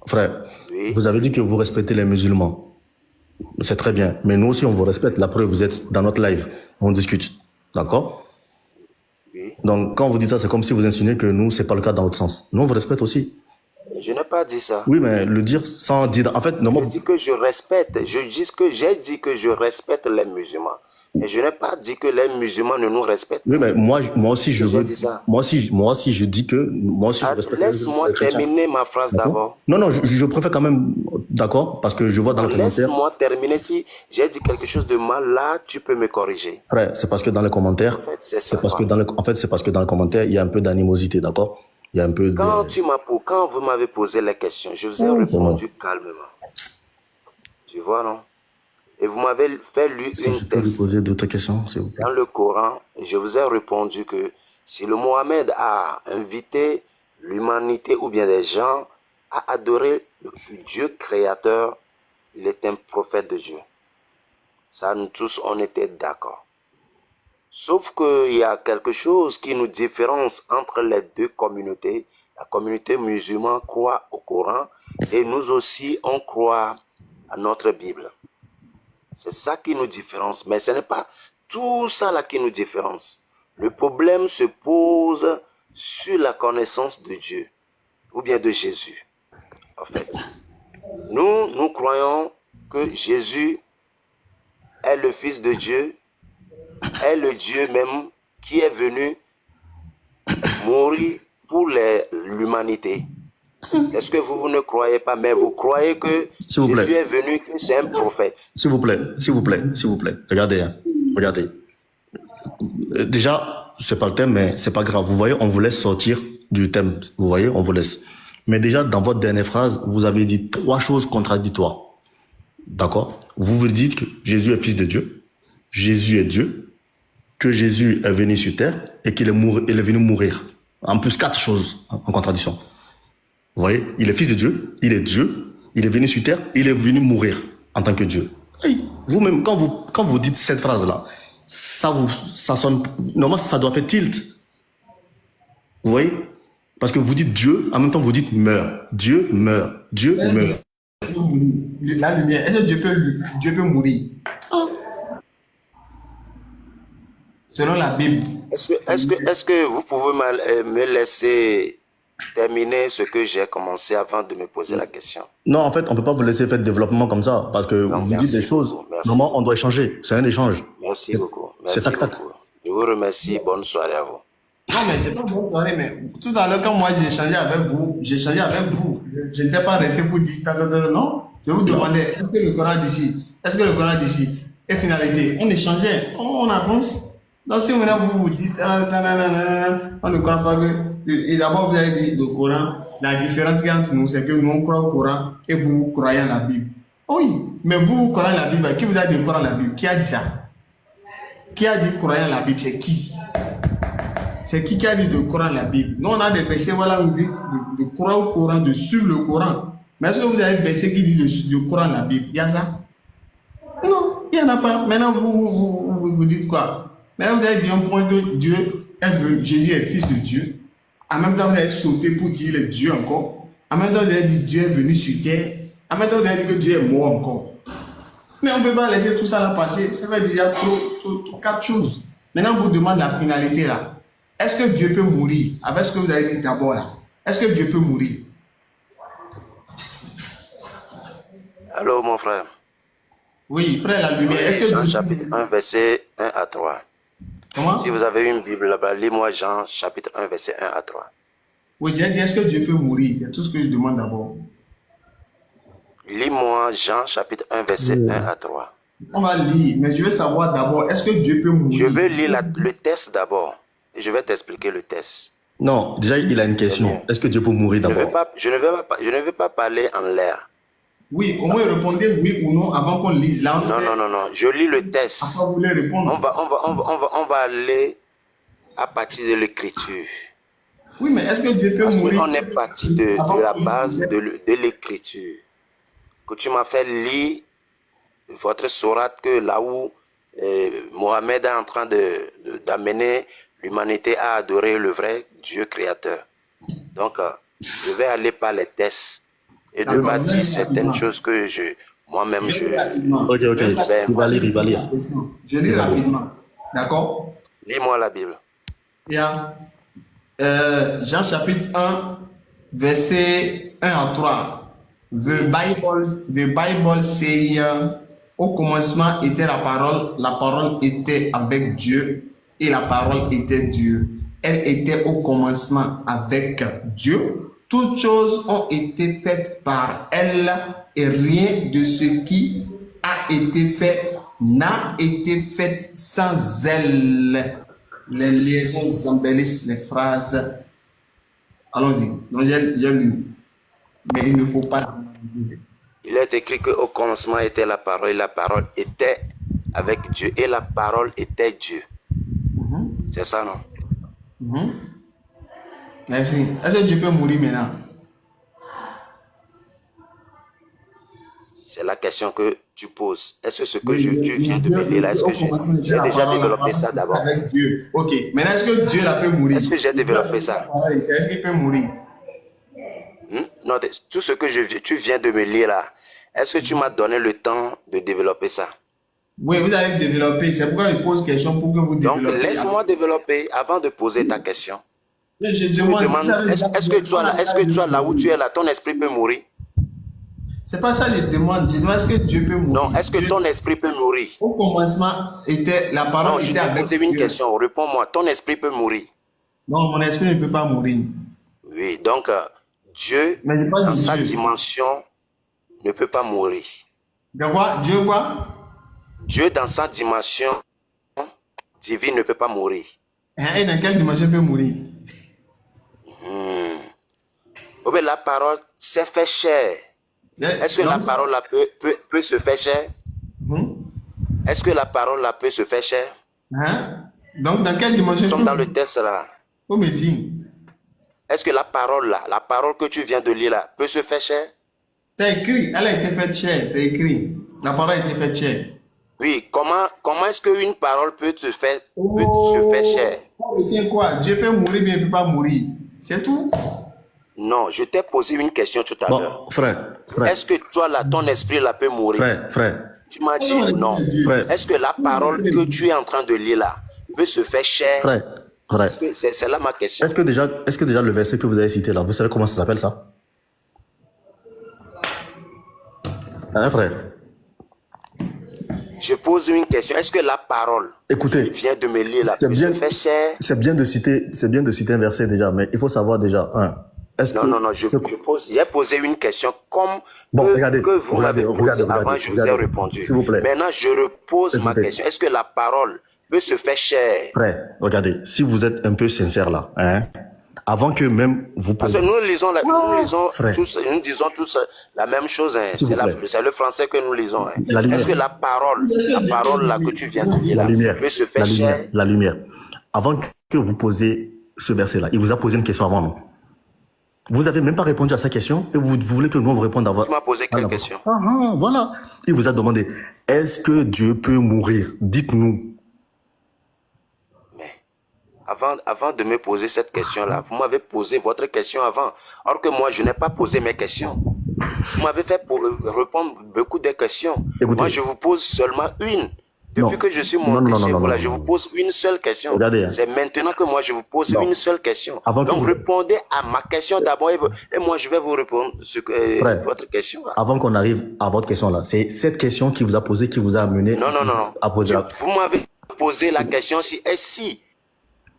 Frère, Oui. vous avez dit que vous respectez les musulmans. C'est très bien. Mais nous aussi, on vous respecte. La preuve, vous êtes dans notre live. On discute. D'accord? Oui. Donc, quand vous dites ça, c'est comme si vous insinuez que nous, c'est pas le cas dans l'autre sens. Nous, on vous respecte aussi. Je n'ai pas dit ça. Oui, mais le dire sans dire... En fait, J'ai normalement... dit que je respecte. J'ai dit que je respecte les musulmans. Et je n'ai pas dit que les musulmans ne nous respectent. Oui, mais moi aussi, je J'ai veux... dit ça. Moi aussi, je dis que... Moi aussi, je respecte Laisse-moi les chrétiens. terminer ma phrase d'abord. Non, je préfère quand même... D'accord? Parce que je vois dans le commentaire... Laisse-moi terminer. Si j'ai dit quelque chose de mal, là, tu peux me corriger. Frère, c'est parce que dans les commentaires... En fait, c'est ça. C'est parce que c'est parce que dans le commentaire, il y a un peu d'animosité, d'accord? Il y a un peu de... Quand vous m'avez posé les questions, je vous ai répondu calmement. Tu vois, non? Et vous m'avez fait lire Si une je peux lui texte poser d'autres questions, s'il vous plaît. dans le Coran. Je vous ai répondu que si le Mohammed a invité l'humanité ou bien les gens à adorer le Dieu créateur, il est un prophète de Dieu. Ça, nous tous, on était d'accord. Sauf qu'il y a quelque chose qui nous différencie entre les deux communautés. La communauté musulmane croit au Coran et nous aussi, on croit à notre Bible. C'est ça qui nous différencie. Mais ce n'est pas tout ça là qui nous différencie. Le problème se pose sur la connaissance de Dieu ou bien de Jésus. En fait, nous croyons que Jésus est le Fils de Dieu, est le Dieu même qui est venu mourir pour l'humanité. C'est ce que vous ne croyez pas, mais vous croyez que S'il vous plaît. Jésus est venu, que c'est un prophète. S'il vous plaît. Regardez, hein. Regardez. Déjà, c'est pas le thème, mais c'est pas grave. Vous voyez, on vous laisse sortir du thème. Vous voyez, on vous laisse. Mais déjà, dans votre dernière phrase, vous avez dit 3 choses contradictoires. D'accord? Vous vous dites que Jésus est fils de Dieu, Jésus est Dieu, que Jésus est venu sur terre et qu'il est venu mourir. En plus, 4 choses en contradiction. Vous voyez, il est fils de Dieu, il est Dieu, il est venu sur terre, il est venu mourir en tant que Dieu. Hey, vous-même, quand vous dites cette phrase-là, ça sonne, normalement, ça doit faire tilt. Vous voyez? Parce que vous dites Dieu, en même temps, vous dites meurt. Dieu meurt. Dieu meurt. La lumière, est-ce que Dieu peut mourir? Selon la Bible. Est-ce que vous pouvez me laisser terminer ce que j'ai commencé avant de me poser la question? Non, en fait, on ne peut pas vous laisser faire le développement comme ça, parce que Non, vous dites des choses. beaucoup, merci. Normalement, on doit échanger. C'est un échange. Merci beaucoup. C'est tac-tac. Je vous remercie. Bonne soirée à vous. Non, mais c'est pas bonne soirée, mais tout à l'heure, quand moi j'ai échangé avec vous, Je n'étais pas resté pour dire, non. Je vous demandais, est-ce que le Coran dit ici? Est-ce que le Coran dit ici? Et finalité, on échangeait, on avance. Donc si maintenant vous vous dites, on ne croit pas que. Et d'abord, vous avez dit le Coran, la différence qu'il y a entre nous, c'est que nous on croit au Coran et vous croyez à la Bible. Oui, mais vous croyez à la Bible, qui vous a dit croire à la Bible? Qui a dit ça? Qui a dit croire à la Bible? C'est qui? C'est qui a dit de croire à la Bible? Nous, on a des versets, voilà, on dit de croire au Coran, de suivre le Coran. Mais est-ce que vous avez des versets qui disent de croire à la Bible? Il y a ça? Non, il n'y en a pas. Maintenant, vous dites quoi? Maintenant, vous avez dit un point que Dieu est venu, Jésus est fils de Dieu. En même temps, vous avez sauté pour dire le Dieu encore. En même temps, vous avez dit Dieu est venu sur terre. En même temps, vous avez dit que Dieu est mort encore. Mais on ne peut pas laisser tout ça là passer. Ça fait déjà quatre choses. Maintenant, on vous demande la finalité là. Est-ce que Dieu peut mourir? Avec ce que vous avez dit d'abord là. Est-ce que Dieu peut mourir? Allô, mon frère. Oui, frère, la lumière. Est-ce que Jean Dieu... chapitre 1, verset 1 à 3. Comment? Si vous avez une Bible là-bas, lis-moi Jean chapitre 1, verset 1 à 3. Oui, j'ai dit, est-ce que Dieu peut mourir? C'est tout ce que je demande d'abord. Lis-moi Jean chapitre 1, verset 1 à 3. On va lire, mais je veux savoir d'abord, est-ce que Dieu peut mourir? Je vais lire le test d'abord. Et je vais t'expliquer le test. Non, déjà, il a une question. Est-ce que Dieu peut mourir d'abord? Je ne veux pas parler en l'air. Oui, au moins répondez oui ou non avant qu'on lise. Là, on sait. Non. Je lis le test. Après, vous voulez répondre. On va aller à partir de l'écriture. Oui, mais est-ce que Dieu peut Parce mourir? qu'on est parti de la base de l'écriture. Que tu m'as fait lire votre sourate que là où Mohamed est en train d'amener l'humanité à adorer le vrai Dieu créateur. Donc, je vais aller par les tests et ne pas dire certaines choses que moi-même, je Ok, il va lire. Je lis rapidement. D'accord? Lis-moi la Bible. Il y a Jean chapitre 1, verset 1 à 3. The Bible say, au commencement était la parole était avec Dieu, et la parole était Dieu. Elle était au commencement avec Dieu. Toutes choses ont été faites par elle, et rien de ce qui a été fait n'a été fait sans elle. Les liaisons embellissent les phrases. Allons-y. Donc, j'ai lu. Mais il ne faut pas. Il est écrit qu'au commencement était la parole était avec Dieu, et la parole était Dieu. C'est ça, non? Merci. Est-ce que Dieu peut mourir maintenant? C'est la question que tu poses. Est-ce que ce que tu viens de me dire là, est-ce que j'ai déjà développé ça d'abord? Avec Dieu. Ok. Maintenant, est-ce que Dieu là peut mourir? Est-ce que j'ai développé ça? Est-ce qu'il peut mourir? Non, tout ce que tu viens de me lire là, est-ce que tu m'as donné le temps de développer ça? Oui, vous allez développer. C'est pourquoi je pose question pour que vous développez. Donc, laisse-moi développer avant de poser ta question. Je demande, est-ce que toi, là où tu es là, ton esprit peut mourir? C'est pas ça que je demande. Je demande est-ce que Dieu peut mourir? Non, est-ce que ton esprit peut mourir? Au commencement, était la parole. Non, je t'ai posé une question. Réponds-moi. Ton esprit peut mourir? Non, mon esprit ne peut pas mourir. Oui, donc Dieu, dans sa dimension, ne peut pas mourir. De quoi? Dieu quoi? Dieu, dans sa dimension divine, ne peut pas mourir. Et dans quelle dimension il peut mourir? Oh, mais la parole s'est fait chair. Est-ce que la parole là, peut se faire chair? Est-ce que la parole là peut se faire chair? Donc, dans quelle dimension? Nous sommes dans le test là. Faut me dire. Est-ce que la parole là, la parole que tu viens de lire là, peut se faire chair? C'est écrit, elle a été faite chair, c'est écrit. La parole a été faite chair. Oui, comment est-ce qu'une parole peut se faire chair? Tiens quoi? Dieu peut mourir, mais il ne peut pas mourir. C'est tout? Non, je t'ai posé une question tout à l'heure. Frère. Est-ce que toi là, ton esprit là peut mourir? Frère. Tu m'as dit non. Est-ce que la parole que tu es en train de lire là peut se faire chair? Frère. C'est là ma question. Est-ce que déjà le verset que vous avez cité là, vous savez comment ça s'appelle ça? Hein, frère? Je pose une question. Est-ce que la parole Écoutez, qui vient de me lire là c'est peut bien, se faire chair? c'est bien de citer un verset déjà, mais il faut savoir déjà, est-ce Non, que non, non, j'ai posé une question comme bon, regardez, que vous m'avez posé avant, je vous ai répondu. s'il vous plaît. Maintenant, je repose ma question. Est-ce que la parole peut se faire chair? Frère, regardez, si vous êtes un peu sincère là, avant que même vous Parce que posiez... nous lisons, Frère. nous disons tous la même chose. S'il vous plaît. C'est le français que nous lisons. La lumière. Est-ce que la parole là que tu viens de dire La là, lumière, peut se faire chair? la lumière. Avant que vous posiez ce verset-là, il vous a posé une question avant, non? Vous avez même pas répondu à sa question et vous voulez que nous vous répondions à votre... Tu m'as posé quelle question? Voilà. Il vous a demandé, est-ce que Dieu peut mourir? Dites-nous. Mais avant de me poser cette question-là, vous m'avez posé votre question avant. Or que moi, je n'ai pas posé mes questions. Vous m'avez fait répondre beaucoup de questions. Écoutez. Moi, je vous pose seulement une. Depuis Non. que je suis monté Non, chez vous, là, non, je vous pose une seule question. Regardez, hein. C'est maintenant que moi, je vous pose Non. une seule question. Avant que Donc, vous- répondez à ma question d'abord et moi, je vais vous répondre Frère. votre question. Là. Avant qu'on arrive à votre question là, c'est cette question qui vous a posé, qui vous a amené Non, non, non. à poser la... Vous m'avez posé la question si.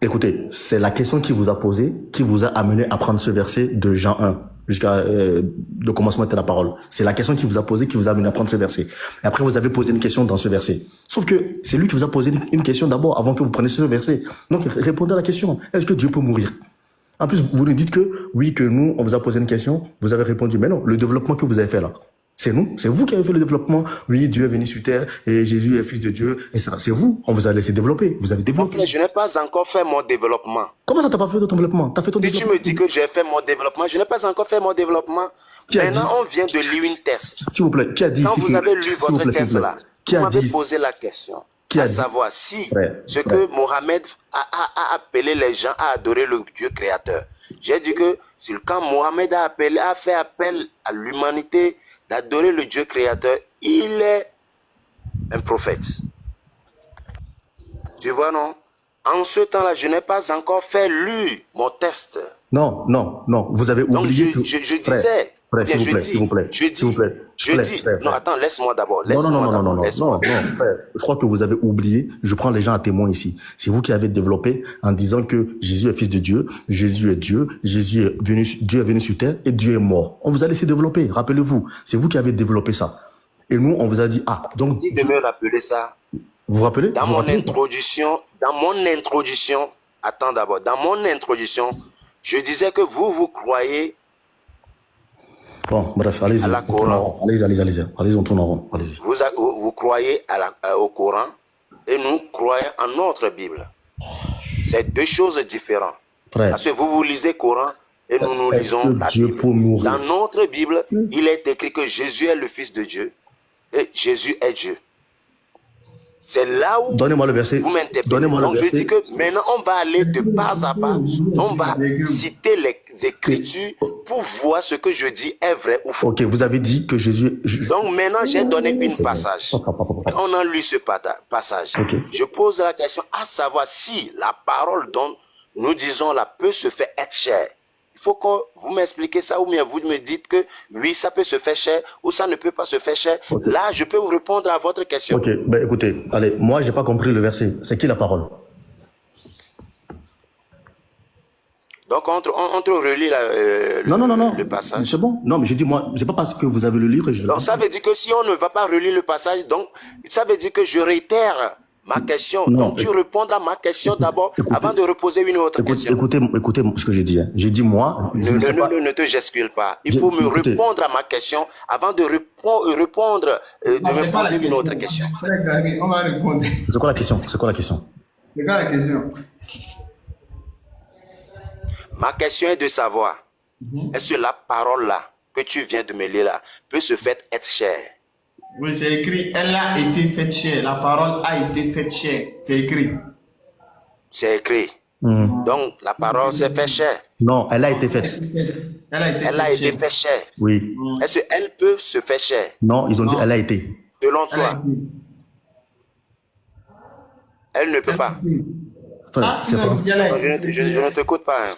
Écoutez, c'est la question qui vous a posé, qui vous a amené à prendre ce verset de Jean 1 jusqu'à le commencement de la parole. C'est la question qui vous a posé, qui vous a amené à prendre ce verset. Et après, vous avez posé une question dans ce verset. Sauf que c'est lui qui vous a posé une question d'abord avant que vous preniez ce verset. Donc, répondez à la question. Est-ce que Dieu peut mourir? En plus, vous nous dites que oui, que nous, on vous a posé une question, vous avez répondu. Mais non, le développement que vous avez fait là, c'est nous, c'est vous qui avez fait le développement. Oui, Dieu est venu sur terre et Jésus est fils de Dieu. Et ça, c'est vous, on vous a laissé développer. Vous avez développé. Je n'ai pas encore fait mon développement. Comment ça, t'as pas fait ton développement? T'as fait ton Si tu développement. me dis que j'ai fait mon développement, je n'ai pas encore fait mon développement. Qui a Maintenant, dit? on vient de lire une test. S'il vous plaît, qui a dit Quand ici vous que- avez lu s'il vous votre plaît, s'il test vous plaît. là, Qui vous a m'avez dit? posé la question. Qui a À dit? savoir si Frère, ce frère. que Mohamed a appelé les gens à adorer le Dieu créateur. J'ai dit que quand Mohamed a fait appel à l'humanité d'adorer le Dieu créateur, il est un prophète. Tu vois, non? En ce temps-là, je n'ai pas encore fait lire mon test. Non, non, non. Vous avez Donc, oublié que... je Frère, disais. frère, bien, s'il vous plaît, je dis, s'il vous plaît. Je dis, s'il vous plaît. je Frère, dis. frère, Non, frère. attends, laisse-moi d'abord. Non, non, non, non, non, non, non, laisse-moi. non, frère. Je crois que vous avez oublié. Je prends les gens à témoin ici. C'est vous qui avez développé en disant que Jésus est fils de Dieu, Jésus est Dieu, Dieu est venu sur terre et Dieu est mort. On vous a laissé développer. Rappelez-vous, c'est vous qui avez développé ça. Et nous, on vous a dit, donc, Dis de me rappeler ça. vous vous rappelez? Dans Vous mon rappelez? introduction, attends d'abord, dans mon introduction, je disais que vous croyez Bon, bref, allez-y. à la On tourne en Coran. rond. Allez-y, on tourne en rond. Allez-y. Vous croyez au Coran et nous croyons en notre Bible. C'est deux choses différentes. Frère, Parce que vous lisez Coran et nous est-ce lisons que la Dieu Bible. peut mourir? Dans notre Bible, il est écrit que Jésus est le Fils de Dieu et Jésus est Dieu. C'est là où Donnez-moi le verset. vous m'interpellez. Donnez-moi le Donc je verset. dis que maintenant on va aller de pas à pas. On va citer les Écritures pour voir ce que je dis est vrai ou faux. Ok, vous avez dit que Jésus... Donc maintenant j'ai donné une C'est passage. bon. On a lu ce passage. Ok. Je pose la question à savoir si la parole dont nous disons là peut se faire être chair. Il faut que vous m'expliquiez ça ou bien vous me dites que oui, ça peut se faire chair ou ça ne peut pas se faire chair. Ok. Là, je peux vous répondre à votre question. Ok, ben écoutez, allez, moi j'ai pas compris le verset. C'est qui la parole? Donc, on relit Non. le passage. C'est bon. Non, mais j'ai dit moi, c'est pas parce que vous avez le livre que je vais... Donc, ça veut dire que si on ne va pas relire le passage, donc ça veut dire que je réitère ma question. Non, Donc, tu réponds à ma question d'abord écoutez, avant de reposer une autre question. Écoutez ce que j'ai dit. Hein. J'ai dit moi, je ne sais pas... Ne te gesticule pas. Il faut me Écoutez. répondre à ma question avant de répondre, de me poser une autre question. Frère Gary, on va répondre. C'est quoi la question? C'est quoi la question? Ma question est de savoir, est-ce que la parole là, que tu viens de me lire là, peut se faire être chair? Oui, c'est écrit. Elle a été faite chair. La parole a été faite chair. C'est écrit. C'est écrit. Donc, la parole s'est fait chair. Non, elle a été faite. Elle a été Elle a faite été chair. fait chair. Oui. Est-ce qu'elle peut se faire chair? Non, ils ont dit Non. elle a été. Selon Elle a toi, été. elle ne peut pas. Frère, c'est non, français. elle a Non, été. je ne t'écoute pas. Hein.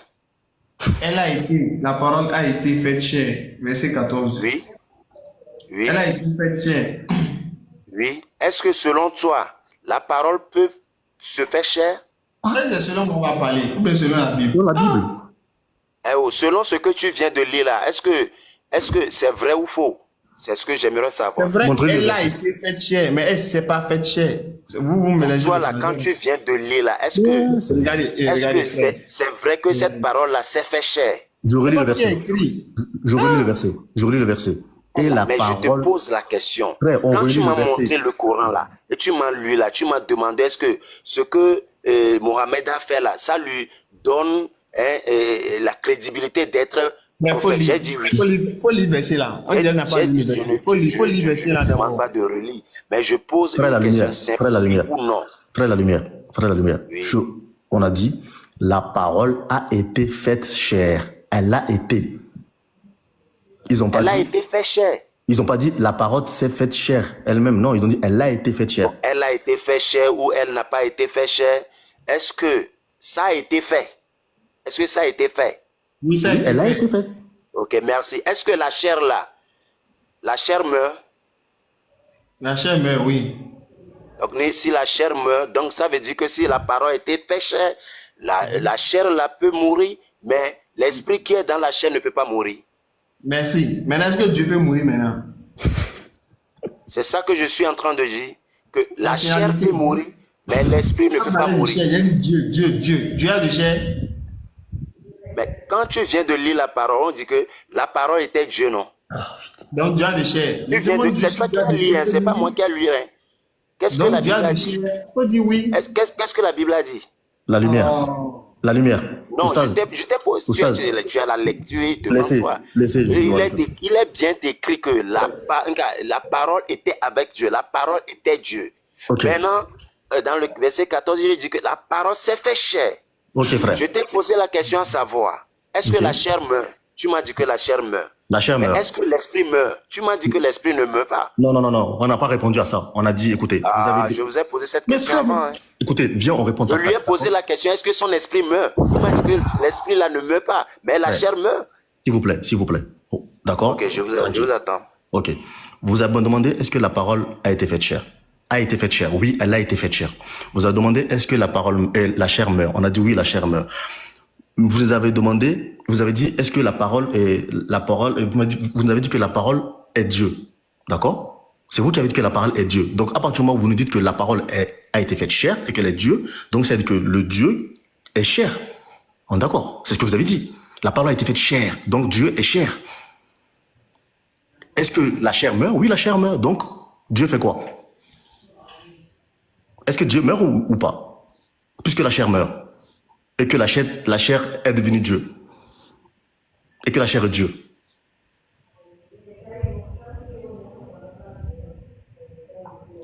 Elle a été. La parole a été faite chair. Verset 14. Oui. Oui. Elle a été faite chair. Oui. Est-ce que selon toi, la parole peut se faire chair? C'est selon qu'on va parler, ou bien selon la Bible. Dans la Bible. Selon ce que tu viens de lire là, est-ce que c'est vrai ou faux? C'est ce que j'aimerais C'est savoir. vrai Montrez-le, qu'elle a verset. été faite chair, mais elle ne s'est pas faite chair. Vous mélangez. Toi les là, choses. quand tu viens de lire là, est-ce que Regardez, regardez, frère. c'est vrai que cette parole là s'est fait chair? Je relis le Parce qu'il y a verset. écrit. Je relis le verset. Je relis le verset. Et la Mais je te parole... pose la question. Frère, on Quand relit tu le m'as verset. montré le Coran là, et tu m'as lu là, tu m'as demandé est-ce que ce que Mohamed a fait là, ça lui donne la crédibilité d'être Mais il faut prophète. lire. J'ai dit oui. Faut lire verset là. On dirait n'a pas J'ai lu le dit, verset. Faut lire verset là je ne demande d'abord. pas de relire, mais je pose Frère, une la question lumière. simple, Frère, la oui lumière. ou non. Frère la lumière. Frère la lumière. Oui. On a dit, la parole a été faite chair. Elle a été. Ils ont pas Elle a dit... été faite chair. Ils n'ont pas dit la parole s'est faite chair elle-même. Non, ils ont dit elle a été faite chair. Elle a été faite chair ou elle n'a pas été faite chair. Est-ce que ça a été fait? Est-ce que ça a été fait? Oui, ça Oui, elle a été faite. Ok, merci. Est-ce que la chair là, la chair meurt? La chair meurt, oui. Donc si la chair meurt, donc ça veut dire que si la parole a été faite chair, la chair là peut mourir, mais l'esprit qui est dans la chair ne peut pas mourir. Merci. Maintenant, est-ce que Dieu peut mourir maintenant? C'est ça que je suis en train de dire, que la La chair finalité. peut mourir, mais l'esprit ne peut pas mourir. Il y a dit Dieu. Dieu a de chair. Mais quand tu viens de lire la parole, on dit que la parole était Dieu, non? Donc Dieu a de chair. C'est toi qui as lu, hein, c'est pas moi qui ai lu. Hein. Qu'est-ce que la Donc Dieu Bible a a de dit? chair. Faut dire oui. Qu'est-ce que la Bible a dit? La lumière. Oh. La lumière. Non, Oustaz, je t'ai posé. Oustaz. Tu as la lecture devant Laissez, toi. laissez, je Il vois est, le truc. il est bien écrit que la parole était avec Dieu. La parole était Dieu. Ok. Maintenant, dans le verset 14, il dit que la parole s'est fait chair. Ok, frère. Je t'ai posé la question à savoir, est-ce que Ok. la chair meurt? Tu m'as dit que la chair meurt. La chair Mais meurt. est-ce que l'esprit meurt? Tu m'as dit que l'esprit ne meurt pas. Non, non, non, non. On n'a pas répondu à ça. On a dit, écoutez, vous Ah, avez... je vous ai posé cette Mais question frère, avant. Hein. écoutez, viens, on répond Je à lui ai posé la question, est-ce que son esprit meurt? Il m'a dit que l'esprit là ne meurt pas, mais la Ouais. chair meurt. S'il vous plaît, s'il vous plaît. Oh, d'accord? Ok, je vous attends. Ok. Vous avez demandé, est-ce que la parole a été faite chair? A été faite chair. Oui, elle a été faite chair. Vous avez demandé, est-ce que la parole, la chair meurt? On a dit oui, la chair meurt. Vous nous avez demandé, vous avez dit, est-ce que la parole est, vous nous avez dit que la parole est Dieu. D'accord? C'est vous qui avez dit que la parole est Dieu. Donc, à partir du moment où vous nous dites que la parole a été faite chair et qu'elle est Dieu, donc ça veut dire que le Dieu est chair. On est d'accord? C'est ce que vous avez dit. La parole a été faite chair. Donc, Dieu est chair. Est-ce que la chair meurt? Oui, la chair meurt. Donc, Dieu fait quoi? Est-ce que Dieu meurt ou pas? Puisque la chair meurt. Et que la chair est devenue Dieu. Et que la chair est Dieu.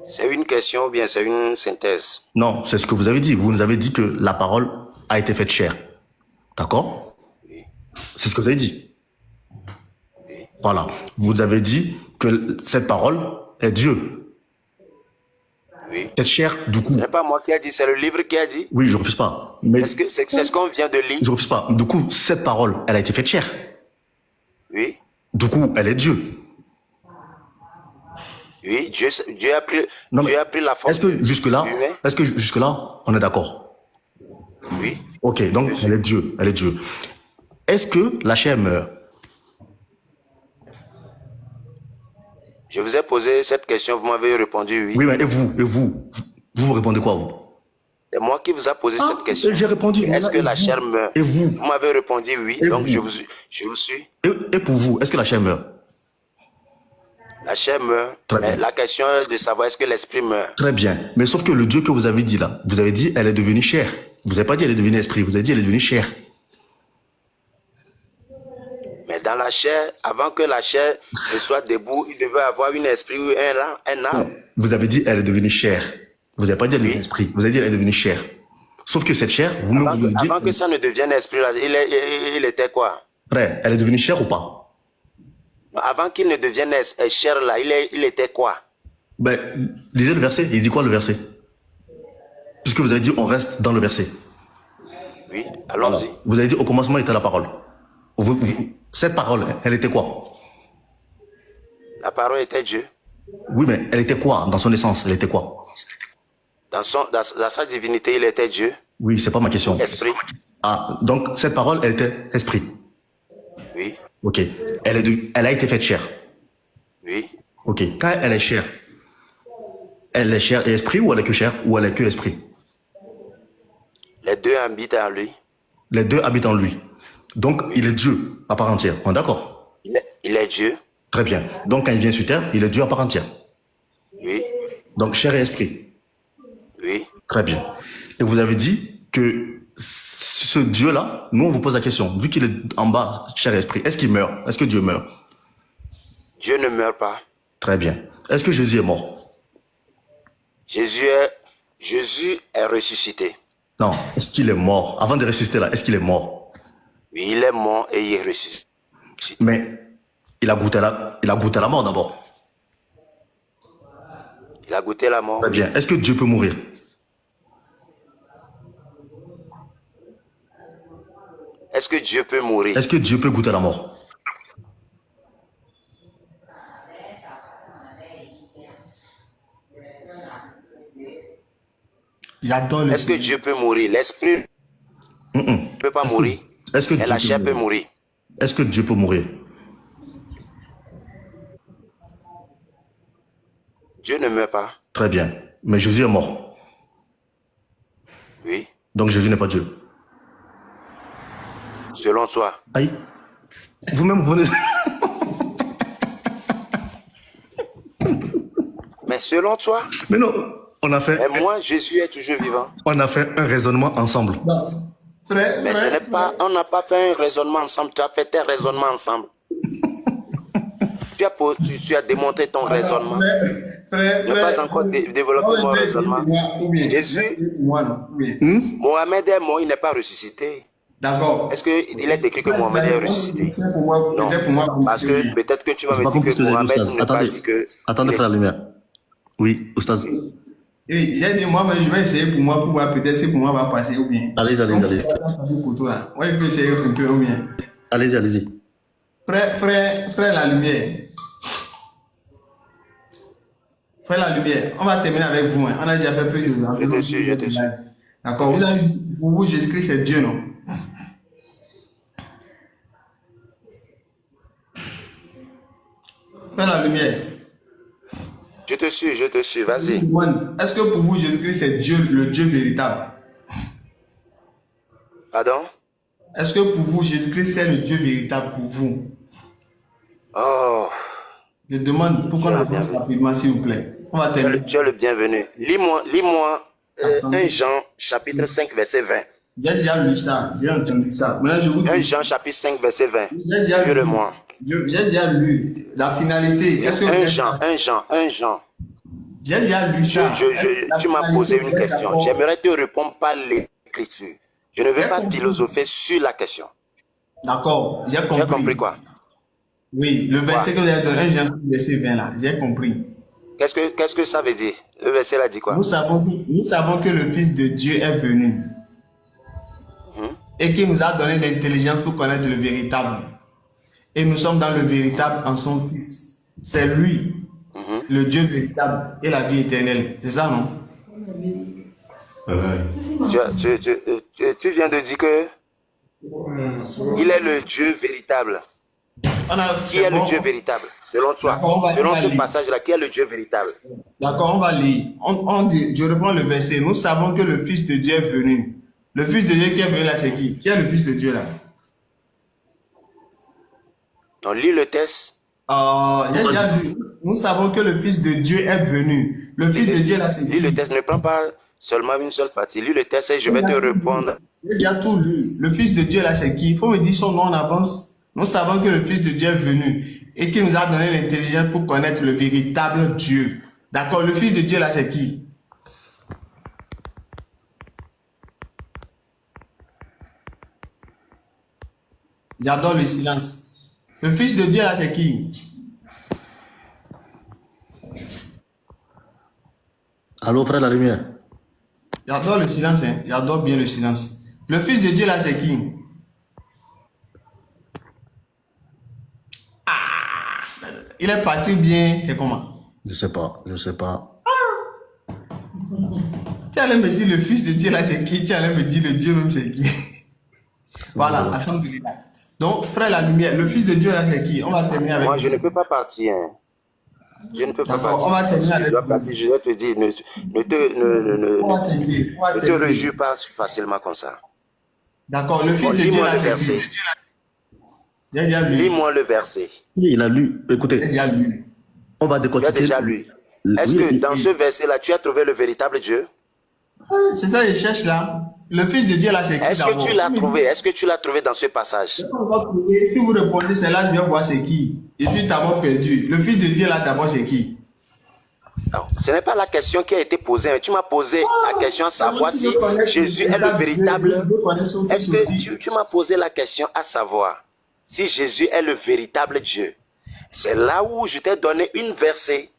C'est une question ou bien c'est une synthèse? Non, c'est ce que vous avez dit. Vous nous avez dit que la parole a été faite chair. D'accord? C'est ce que vous avez dit. Voilà. Vous avez dit que cette parole est Dieu. Oui. Cette chair, du coup. Ce n'est pas moi qui ai dit, c'est le livre qui a dit. Oui, je refuse pas. Mais Est-ce que c'est ce qu'on vient de lire? je refuse pas. Du coup, cette parole, elle a été faite chair. Oui. Du coup, elle est Dieu. Oui, Dieu a pris, Non, Dieu mais a pris la forme. Est-ce que jusque-là, humain. on est d'accord? Oui. Ok, donc elle est Dieu. Elle est Dieu. Est-ce que la chair meurt? Je vous ai posé cette question, vous m'avez répondu oui. Oui, mais et vous répondez quoi, vous? C'est moi qui vous a posé cette question. J'ai répondu. Est-ce que Et la vous? chair meurt? Et vous? Vous m'avez répondu oui, Et donc vous? je vous suis. Et pour vous, est-ce que la chair meurt? La chair meurt, Très mais bien. la question est de savoir est-ce que l'esprit meurt. Très bien. Mais sauf que le Dieu que vous avez dit là, vous avez dit elle est devenue chair. Vous n'avez pas dit elle est devenue esprit, vous avez dit elle est devenue chair. Mais dans la chair, avant que la chair ne soit debout, il devait avoir un esprit ou un âme. Vous avez dit elle est devenue chair. Vous n'avez pas dit elle est devenue esprit, vous avez dit elle est devenue chair. Sauf que cette chair, vous Avant, me dites, avant que ça ne devienne esprit, là, il était quoi? frère, elle est devenue chair ou pas? Avant qu'il ne devienne chair, là, il était quoi? Ben, lisez le verset. Il dit quoi le verset? Puisque vous avez dit on reste dans le verset. Oui, allons-y. Vous avez dit au commencement était la parole. Cette parole, elle était quoi? La parole était Dieu. Oui, mais elle était quoi dans son essence? Elle était quoi? Dans sa divinité, il était Dieu, Oui, c'est pas ma question. esprit. Ah, donc cette parole, elle était esprit. Oui, Ok. Elle a été faite chair. oui. Ok. Quand elle est chair et esprit ou elle est que chair ou elle est que esprit? Les deux habitent en lui. Les deux habitent en lui. Donc, il est Dieu à part entière. On est d'accord? Il est Dieu. Très bien. Donc, quand il vient sur terre, il est Dieu à part entière. Oui, Donc, chair et esprit. oui. Très bien. Et vous avez dit que ce Dieu-là, nous, on vous pose la question. Vu qu'il est en bas, chair et esprit, est-ce qu'il meurt? Est-ce que Dieu meurt? Dieu ne meurt pas. Très bien. Est-ce que Jésus est mort? Jésus est ressuscité. Non. Est-ce qu'il est mort? Avant de ressusciter là, est-ce qu'il est mort? Oui, il est mort et il est ressuscité. Mais il a goûté la mort d'abord. Il a goûté la mort. Très bien. Est-ce que Dieu peut mourir? Est-ce que Dieu peut mourir? Est-ce que Dieu peut goûter la mort? J'adore le Est-ce que Dieu peut mourir? L'esprit ne peut pas mourir. Est-ce que Et la Dieu chair peut mourir. Est-ce que Dieu peut mourir? Dieu ne meurt pas. Très bien. Mais Jésus est mort. Oui. Donc Jésus n'est pas Dieu. Selon toi. Aïe. Vous-même, vous venez... Mais selon toi. Mais non, on a fait... Mais moi, Jésus est toujours vivant. On a fait un raisonnement ensemble. Non. Frère, Mais ce n'est pas, on n'a pas fait un raisonnement ensemble. Tu as fait tes raisonnements ensemble. Tu as démontré ton raisonnement. frère, Je n'ai pas encore développé mon raisonnement. Jésus, Mohamed est mort, il n'est pas ressuscité. D'accord. Est-ce qu'il est écrit que Mohamed est ressuscité? Non. Parce que peut-être que tu vas me Pas dire compris ce que que vous avez dit, Mohamed Oustaz. n'est pas Attendez, dit que... attendez, frère Lumière. Oui, Oustaz. Oui, j'ai dit, moi, mais je vais essayer pour moi, pour voir peut-être si pour moi va passer ou bien. Allez-y. Pour toi, là. Ouais, il peut essayer un peu ou bien. Allez-y. Frère, la lumière. Frère, la lumière. On va terminer avec vous. Hein. On a déjà fait plus de... Je te suis. D'accord. Vous avez dit, pour vous, Jésus-Christ, c'est Dieu, non? Frère, la lumière. Je te suis, vas-y. Est-ce que pour vous, Jésus-Christ, c'est Dieu, le Dieu véritable? Pardon? Est-ce que pour vous, Jésus-Christ, c'est le Dieu véritable pour vous? Oh, Je demande pour qu'on avance rapidement, s'il vous plaît. On va terminer. tu es le bienvenu. Lis-moi 1 Jean, chapitre 5, verset 20. J'ai déjà lu ça, j'ai entendu ça. Maintenant, je vous dis. 1 Jean, chapitre 5, verset 20. J'ai déjà lu. Jure-moi. J'ai déjà lu la finalité. Est-ce que 1 Jean. J'ai déjà lu ça. Tu m'as posé une question. J'aimerais te répondre par l'écriture. Je ne vais pas philosopher sur la question. D'accord, j'ai compris. Tu as compris quoi? Oui, le verset que vous avez donné, 1 Jean, verset 20 là, j'ai compris. Qu'est-ce que ça veut dire? Le verset là dit quoi? Nous savons que le Fils de Dieu est venu et qu'il nous a donné l'intelligence pour connaître le véritable. Et nous sommes dans le véritable en son Fils. C'est lui, le Dieu véritable et la vie éternelle. C'est ça, non? Tu viens de dire que il est le Dieu véritable. Qui est le Dieu véritable? Selon toi, selon ce passage-là, qui est le Dieu véritable? D'accord, on va lire. On dit, je reprends le verset. Nous savons que le Fils de Dieu est venu. Le Fils de Dieu qui est venu là, c'est qui? Qui est le Fils de Dieu là? On lit le texte. J'ai déjà vu. Nous savons que le Fils de Dieu est venu. Le Fils de Dieu là, c'est qui? Lis le texte, ne prends pas seulement une seule partie. Lis le texte et je vais te répondre. J'ai déjà tout lu. Le Fils de Dieu là, c'est qui? Il faut me dire son nom en avance. Nous savons que le Fils de Dieu est venu et qu'il nous a donné l'intelligence pour connaître le véritable Dieu. D'accord, le Fils de Dieu là, c'est qui? J'adore le silence. Le Fils de Dieu là, c'est qui? Allô, frère la lumière. J'adore le silence, hein. J'adore bien le silence. Le Fils de Dieu là, c'est qui? Il est parti bien, c'est comment? Je sais pas, je sais pas. Tu allais me dire le Fils de Dieu là, c'est qui? Tu allais me dire le Dieu même, c'est qui? Voilà, alhamdoulilah. Donc, frère, la lumière, le Fils de Dieu là, c'est qui? On va terminer avec. Moi, je ne peux pas partir. Hein. Je ne peux pas D'accord, partir. on va terminer Si je avec. dois partir, je dois te dire, On va terminer. On va ne te terminer. réjouis pas facilement comme ça. D'accord, le Fils Bon, de Dieu lis-moi là, le c'est verset. qui? J'ai déjà lu. Lis-moi le verset. Il a lu. J'ai Écoutez, déjà lu. on va Tu as décortiquer. déjà lu. Est-ce Oui, que dans ce verset-là, tu as trouvé le véritable Dieu? C'est ça que je cherche là. Le Fils de Dieu là, c'est qui Est-ce d'abord? que tu l'as trouvé? Est-ce que tu l'as trouvé dans ce passage? On va trouver. Si vous répondez, c'est là que je vais voir c'est qui. Je suis d'abord perdu. Le Fils de Dieu là, d'abord, c'est qui? Non, ce n'est pas la question qui a été posée. Mais tu m'as posé la question à savoir si Jésus est le véritable. Est-ce que tu m'as posé la question à savoir si Jésus est le véritable Dieu? C'est là où je t'ai donné une verset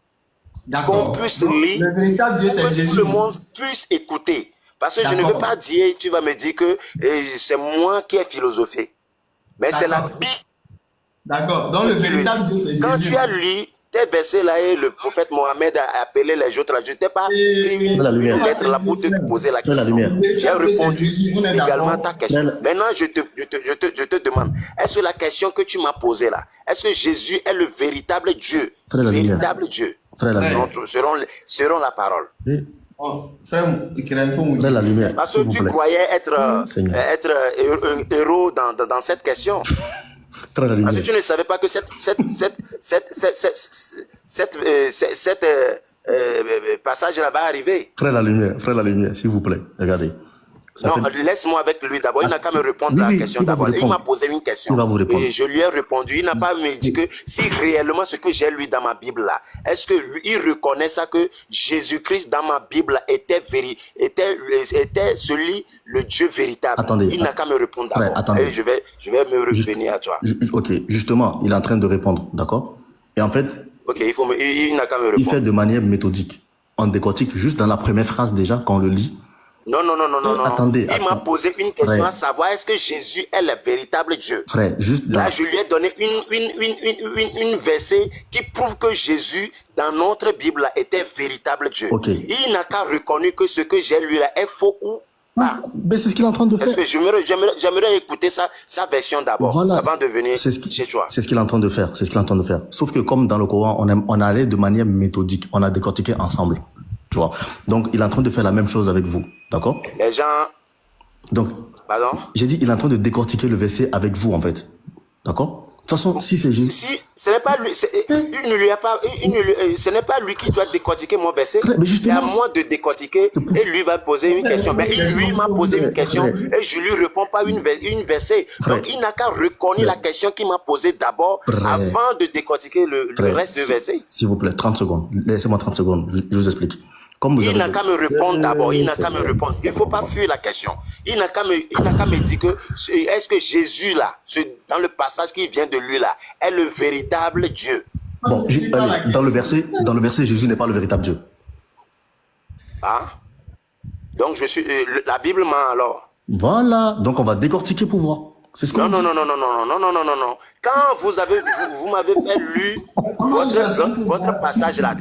qu'on puisse lire Le véritable Dieu, pour c'est que tout Jésus. le monde puisse écouter. Parce que je ne veux D'accord. pas dire, tu vas me dire que c'est moi qui ai philosophé. Mais c'est la D'accord. Bible D'accord. Donc le qui le véritable Dieu, dit. c'est Quand Jésus. tu as lu tes versets là et le prophète Mohammed a appelé les autres là, je ne t'ai pas pris la lumière. une lettre là pour te poser la Fais la question. lumière. J'ai répondu Jésus, on est également d'accord. ta question. Fais la- Maintenant, je te demande, est-ce que la question que tu m'as posée là, est-ce que Jésus est le véritable Dieu? Fais la lumière. Véritable Dieu. Frère, la Ouais. lumière. Selon la parole. Oh, frère, il faut me Frère, la lumière. Parce s'il que vous tu plaît. croyais être Seigneur. un héros dans cette question. Frère, la Parce que lumière. tu ne savais pas que cette passage là va arriver. Frère, la lumière, s'il vous plaît. Regardez. Ça Non, fait- laisse-moi avec lui d'abord. Il n'a qu'à me répondre Oui, à la oui, question il va vous d'abord. Il répondre. m'a posé une question. Il va vous répondre. Et je lui ai répondu. Il n'a pas me dit que si réellement ce que j'ai lu dans ma Bible là, est-ce que lui, il reconnaît ça que Jésus-Christ dans ma Bible était celui, le Dieu véritable. Attendez. Il n'a qu'à me répondre Frère, d'abord. attendez. Et je vais me revenir à toi. Ok, justement, il est en train de répondre, d'accord? Et en fait, Ok, il n'a qu'à me il répondre. fait de manière méthodique. On décortique juste dans la première phrase déjà, quand on le lit. Non. Attendez, Il m'a attends. posé une question Frère. à savoir est-ce que Jésus est le véritable Dieu. Frère, juste dans... Là, je lui ai donné une verset qui prouve que Jésus, dans notre Bible, là, était véritable Dieu. Ok. Il n'a qu'à reconnaître que ce que j'ai lu là est faux ou pas. Mais c'est ce qu'il est en train de Est-ce faire. que j'aimerais écouter sa version d'abord, Voilà. avant de venir C'est ce qui- chez toi. C'est ce qu'il est en train de faire. C'est ce qu'il est en train de faire. Sauf que comme dans le Coran, on allait de manière méthodique. On a décortiqué ensemble. Tu vois. Donc, il est en train de faire la même chose avec vous. D'accord? Les gens, Donc, pardon, j'ai dit, il est en train de décortiquer le verset avec vous, en fait. D'accord? De toute façon, si c'est juste... si ce n'est pas lui, ce n'est pas lui qui doit décortiquer mon verset. Mais C'est justement- à moi de décortiquer et lui va poser une question. Mais lui m'a posé une question et je lui réponds pas une verset. Frère. Donc il n'a qu'à reconnaître la question qu'il m'a posée d'abord Frère. avant de décortiquer le Frère, reste du verset. S'il vous plaît, 30 secondes. Laissez-moi 30 secondes. Je vous explique. Comme vous Il avez... n'a qu'à me répondre d'abord. Il n'a qu'à me répondre. Il ne faut pas fuir la question. Il n'a qu'à me dire que est-ce que Jésus là, dans le passage qui vient de lui là, est le véritable Dieu. Bon, allez, dans le verset, Jésus n'est pas le véritable Dieu. Hein? Donc la Bible ment alors. Voilà. Donc, on va décortiquer pour voir. C'est ce qu'on Non. dit. Quand vous m'avez fait lu votre passage là,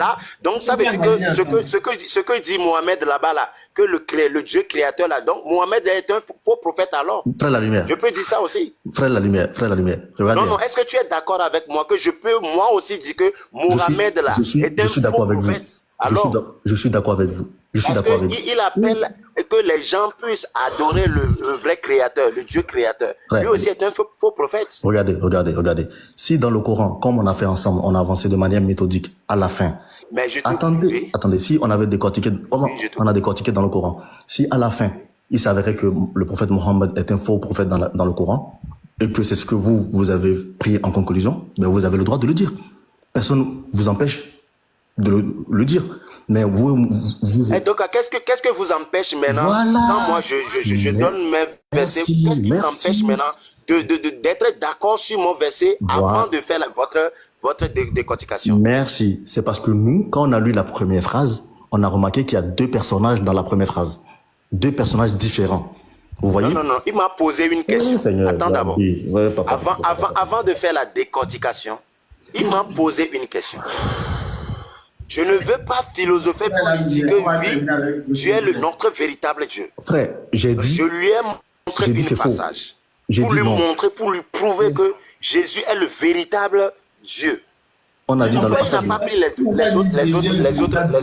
donc ça veut dire que ce que dit Mohamed là-bas là, que le Dieu créateur là, donc Mohamed est un faux prophète alors. Frère, la lumière. Je peux dire ça aussi. Frère, la lumière. Regardez. Non, est-ce que tu es d'accord avec moi que je peux moi aussi dire que Mohamed là est un je suis d'accord faux avec vous. prophète? Alors, Je suis d'accord avec vous. Je suis parce d'accord avec vous. qu'il appelle que les gens puissent adorer le vrai créateur, le Dieu créateur. Ouais. Lui aussi est un faux prophète. Regardez. Si dans le Coran, comme on a fait ensemble, on a avancé de manière méthodique, à la fin, Mais je te attendez, si on avait décortiqué, on a décortiqué dans le Coran, si à la fin, il s'avérait que le prophète Mohammed est un faux prophète dans le Coran, et que c'est ce que vous avez pris en conclusion, ben vous avez le droit de le dire. Personne vous empêche de le dire. Mais vous Et donc, qu'est-ce que vous empêche maintenant, Voilà. quand moi je donne mes versets, Merci, qu'est-ce qui vous merci. empêche maintenant d'être d'accord sur mon verset Voilà. avant de faire votre décortication? Merci. C'est parce que nous, quand on a lu la première phrase, on a remarqué qu'il y a deux personnages dans la première phrase. Deux personnages différents. Vous voyez? Non, il m'a posé une question. Oui, Seigneur, Attends d'abord. oui. Ouais, papa. Avant de faire la décortication, il m'a posé une question. Je ne veux pas philosopher pour lui dire que oui, tu es notre véritable Dieu. Frère, j'ai dit... Je lui ai montré un passage. Pour lui montrer, pour lui prouver que Jésus est le véritable Dieu. On a dit dans le passage. Il n'a pas pris les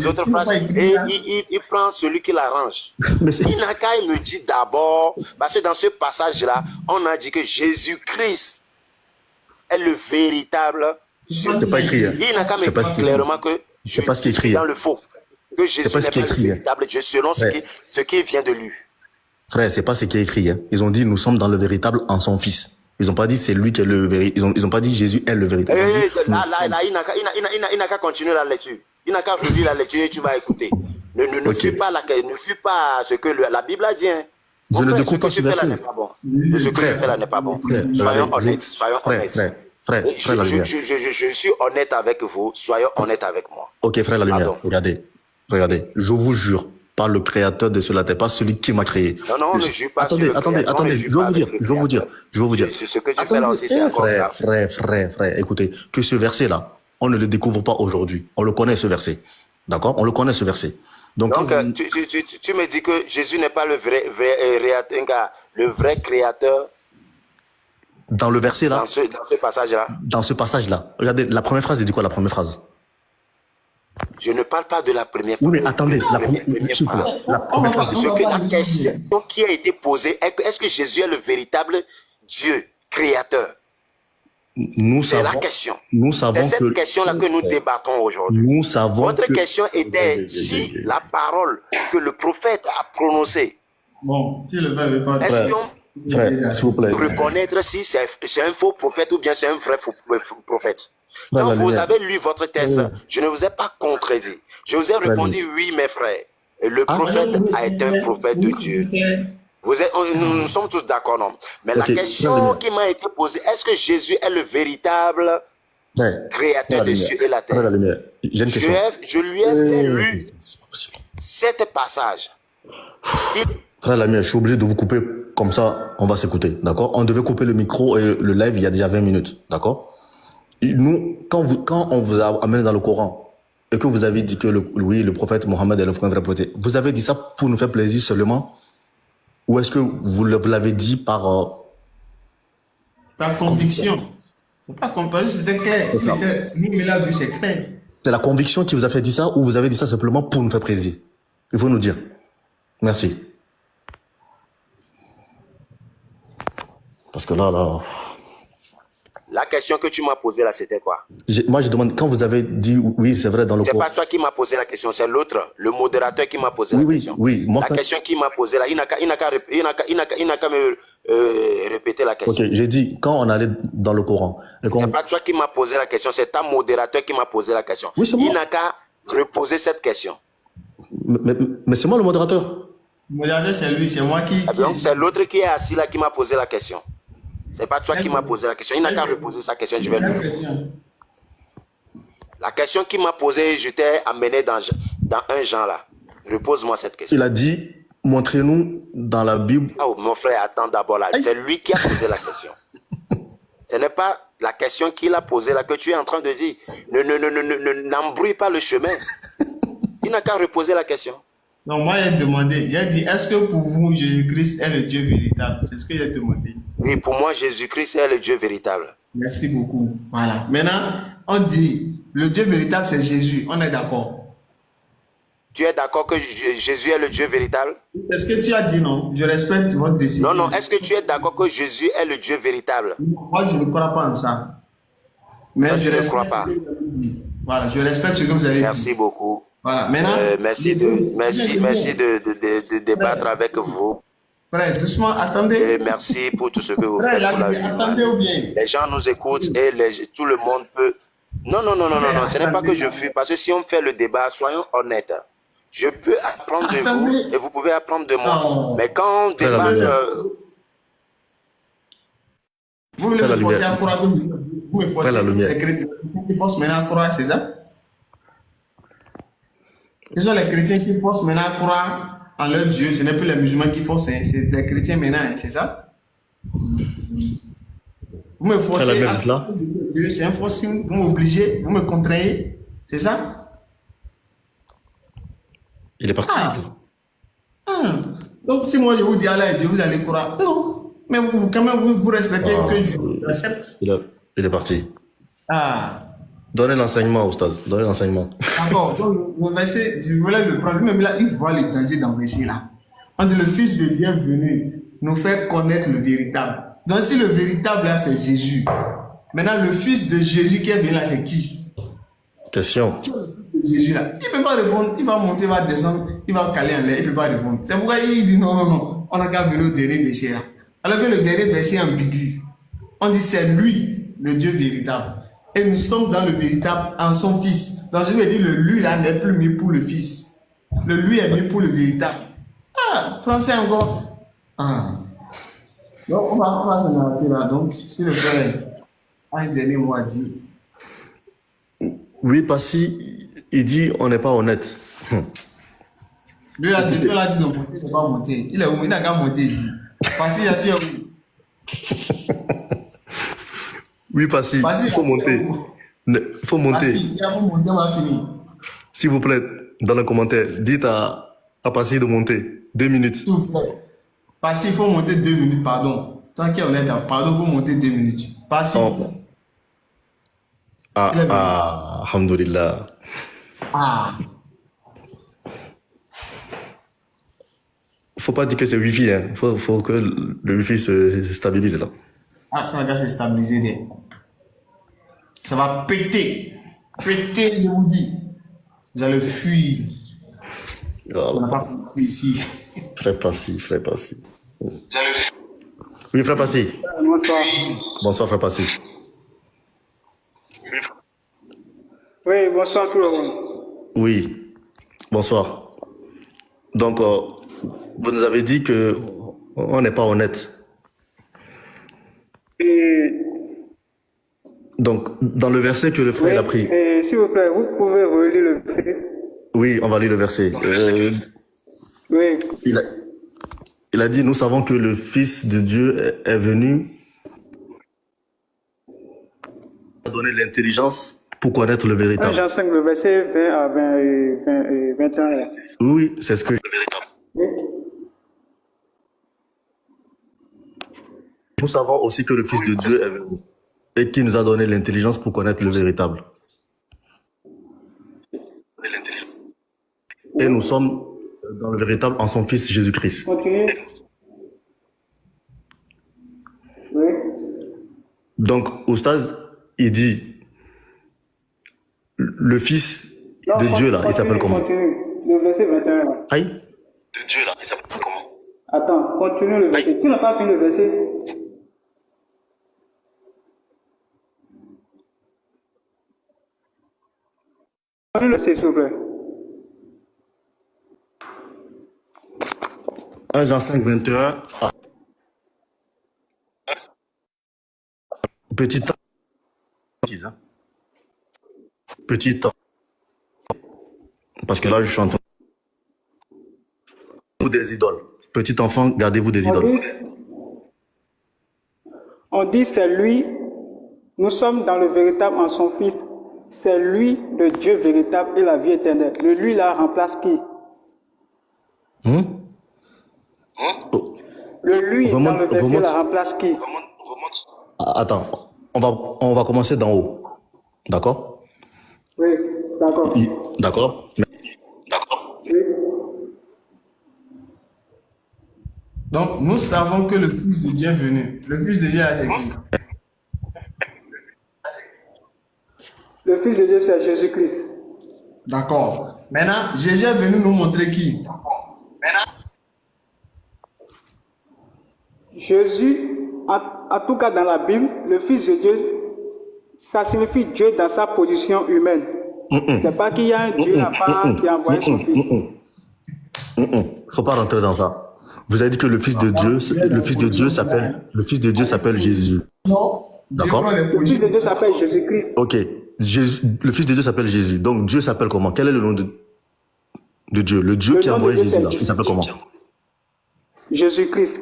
autres phrases et il prend celui qui l'arrange. Il n'a qu'à me dire d'abord, parce que dans ce passage-là, on a dit que Jésus-Christ est le véritable Dieu. C'est pas écrit. Il n'a qu'à me dire clairement que je suis dans le faux. Que Jésus n'est pas le véritable Dieu selon ce qui vient de lui. Frère, c'est pas ce qui est écrit. Hein. Ils ont dit nous sommes dans le véritable en son fils. Ils n'ont pas dit c'est lui qui est le véritable. Ils ont pas dit Jésus est le véritable. Là, il n'a qu'à continuer la lecture. Il n'a qu'à relire la lecture et tu vas écouter. Ne fuis pas ce que la Bible a dit. Hein. Je ne découvre pas ce verset. Ce que tu fais là n'est pas bon. Soyons honnêtes. Frère, je suis honnête avec vous. Soyons honnêtes avec moi. Ok, frère, la lumière. Regardez. Je vous jure, par le créateur de cela, pas celui qui m'a créé. Non, on ne juge pas. Attendez, je vais vous dire. C'est ce que tu fais là aussi, c'est encore grave. Frère, écoutez, que ce verset-là, on ne le découvre pas aujourd'hui. On le connaît, ce verset. D'accord? On le connaît, ce verset. Donc tu me dis que Jésus n'est pas le vrai créateur. Dans le verset là. Dans ce passage-là. Dans ce passage-là. Regardez, la première phrase, il dit quoi, la première phrase? Je ne parle pas de la première phrase. Oui, mais attendez, la première phrase. La question qui a été posée est est-ce que Jésus est le véritable Dieu, créateur? C'est la question. C'est cette question-là que nous débattons aujourd'hui. Votre question était si la parole que le prophète a prononcée, est-ce qu'on reconnaître si c'est un faux prophète ou bien c'est un vrai prophète? Quand vous avez lu votre texte, je ne vous ai pas contredit. Je vous ai répondu oui, mes frères. Le prophète a été un prophète de Dieu. Nous sommes tous d'accord, non? Mais la question qui m'a été posée, est-ce que Jésus est le véritable créateur des cieux et la terre? Je lui ai fait lire cet passage. Frère Lamia, je suis obligé de vous couper comme ça, on va s'écouter, d'accord? On devait couper le micro et le live il y a déjà 20 minutes, d'accord? Nous, quand on vous a amené dans le Coran et que vous avez dit que le prophète Mohammed est le vrai prophète, vous avez dit ça pour nous faire plaisir seulement? Ou est-ce que vous l'avez dit par conviction? Pas compris, c'était clair. Nous, mais là, c'est clair. C'est la conviction qui vous a fait dire ça ou vous avez dit ça simplement pour nous faire plaisir? Il faut nous dire. Merci. Parce que là... La question que tu m'as posée là, c'était quoi? Moi, je demande, quand vous avez dit oui, c'est vrai dans le Coran. C'est pas toi qui m'as posé la question, c'est l'autre, le modérateur qui m'a posé la question. Oui, la question qui m'a posé là, il n'a qu'à me répéter la question. Ok, j'ai dit, quand on allait dans le Coran. C'est pas toi qui m'as posé la question, c'est ta modérateur qui m'a posé la question. Oui, c'est moi. Il n'a qu'à reposer cette question. Mais c'est moi le modérateur. Le modérateur, c'est lui, c'est moi qui... Donc, c'est l'autre qui est assis là qui m'a posé la question. C'est pas toi qui m'as posé la question. Il n'a qu'à reposer sa question. Je vais lui. La question qu'il m'a posée, je t'ai amené dans un genre là. Repose-moi cette question. Il a dit, montrez-nous dans la Bible. Oh, mon frère, attends d'abord là. C'est lui qui a posé la question. Ce n'est pas la question qu'il a posée là que tu es en train de dire. N'embrouille pas le chemin. Il n'a qu'à reposer la question. Non, moi, j'ai demandé, j'ai dit, est-ce que pour vous, Jésus-Christ est le Dieu véritable? C'est ce que j'ai demandé. Oui, pour moi, Jésus-Christ est le Dieu véritable. Merci beaucoup. Voilà. Maintenant, on dit, le Dieu véritable, c'est Jésus. On est d'accord. Tu es d'accord que Jésus est le Dieu véritable? C'est ce que tu as dit, non? Je respecte votre décision. Non, est-ce que tu es d'accord que Jésus est le Dieu véritable? Moi, je ne crois pas en ça. Mais non, je ne crois pas. Voilà, je respecte ce que vous avez dit. Merci beaucoup. Voilà, maintenant... merci de débattre avec vous. Frère, doucement, attendez. Et merci pour tout ce que vous faites pour la vie. Attendez ou bien. Les gens nous écoutent et tout le monde peut... Non, ce n'est pas que je fuis, parce que si on fait le débat, soyons honnêtes. Je peux apprendre de vous et vous pouvez apprendre de moi. Non. Mais quand on débat... Vous voulez me forcer à croire, vous me forcez c'est chrétiens qui forcent maintenant à croire, c'est ça? Ce sont les chrétiens qui forcent maintenant à croire en leur Dieu. Ce n'est plus les musulmans qui forcent, hein. C'est les chrétiens maintenant, c'est ça? Vous me forcez à croire en Dieu, c'est un forcing, vous m'obligez, vous me contraignez, c'est ça? Il est parti. Donc, si moi je vous dis Allah est Dieu, vous allez croire. Non. Mais vous, quand même, vous respectez que je l'accepte. Il est parti. Ah. Donnez l'enseignement, Oustaz. Donnez l'enseignement. D'accord. Donc, le verset, je voulais le prendre. Même là, il voit les dangers dans le verset là. On dit le Fils de Dieu est venu nous faire connaître le véritable. Donc, si le véritable là, c'est Jésus. Maintenant, le Fils de Jésus qui est venu là, c'est qui? Question. Jésus là. Il ne peut pas répondre. Il va monter, il va descendre, il va caler en l'air. Il ne peut pas répondre. C'est pourquoi il dit non, non, non. On n'a qu'à venir au dernier verset là. Alors que le dernier verset est ambigu. On dit c'est lui, le Dieu véritable. Et nous sommes dans le véritable en son Fils. Donc je veux dire, le lui là n'est plus mis pour le Fils. Le lui est mis pour le véritable. Ah, français encore. Ah. Donc on va s'en arrêter là. Donc, si le frère a un dernier mot à dire. Oui, Passy, il dit on n'est pas honnête. Lui a dit de monter, il ne va pas monter. Il est où? Il n'a qu'à monter ici. Parce qu'il a dit où? Oui, Passy, il faut monter. Il faut monter. Il faut monter, on va finir. S'il vous plaît, dans les commentaires, dites à Passy de monter. 2 minutes. S'il vous plaît. Parce qu'il faut monter 2 minutes, pardon. Tant qu'on est dans pardon, il faut monter 2 minutes. Parce que. Alhamdulillah. Ah. Faut pas dire que c'est Wi-Fi, hein. Faut que le Wi-Fi se stabilise là. Ah, ça va se stabiliser. Ça va péter. Péter, je vous dis. Vous allez fuir. On n'a pas compris ici. Frère Passy. Oui, frère Passy. Bonsoir. Bonsoir, frère Passy. Oui, bonsoir tout le monde. Oui, bonsoir. Donc, vous nous avez dit que on n'est pas honnête. Et, Donc, dans le verset que le frère il a pris. S'il vous plaît, vous pouvez relire le verset. Oui, on va lire le verset. Oui. Il a dit, nous savons que le Fils de Dieu est venu donner l'intelligence pour connaître le 1 véritable. Jean 5, le verset 20 à 20 et 21. Là. Oui, c'est ce que le véritable. Oui. Nous savons aussi que le Fils de Dieu est venu et qui nous a donné l'intelligence pour connaître le véritable. Et nous sommes dans le véritable en son Fils Jésus-Christ. Continuez. Oui. Donc, Oustaz, il dit, le Fils de Dieu là, il s'appelle comment? Continue. Le verset 21. Là. Aïe? De Dieu là, il s'appelle comment? Attends, continue le verset. Tu n'as pas fini le verset? Continue le verset, s'il vous plaît. 1 Jean 5, 21. Ah. Petit temps. Petit temps. Parce que là, je suis en train. Vous des idoles. Petit enfant, gardez-vous des idoles. On dit c'est lui, nous sommes dans le véritable en son Fils. C'est lui, le Dieu véritable et la vie éternelle. Le lui là remplace qui? Le lui dans le verset là remplace qui? Attends, on va commencer d'en haut. D'accord? Oui, d'accord. D'accord? Oui. Donc, nous savons que le Fils de Dieu est venu. Le Fils de Dieu est venu. Le Fils de Dieu, c'est Jésus-Christ. D'accord. Maintenant, Jésus est venu nous montrer qui? Jésus, en tout cas dans la Bible, le Fils de Dieu, ça signifie Dieu dans sa position humaine. C'est pas qu'il y a un Dieu à part qui a envoyé son Fils. Faut pas rentrer dans ça. Vous avez dit que le Fils de Dieu s'appelle Jésus. Non. D'accord? Le Fils de Dieu s'appelle Jésus-Christ. Ok. Le Fils de Dieu s'appelle Jésus. Donc Dieu s'appelle comment? Quel est le nom de Dieu? Le Dieu qui a envoyé Jésus là, il s'appelle comment? Jésus-Christ.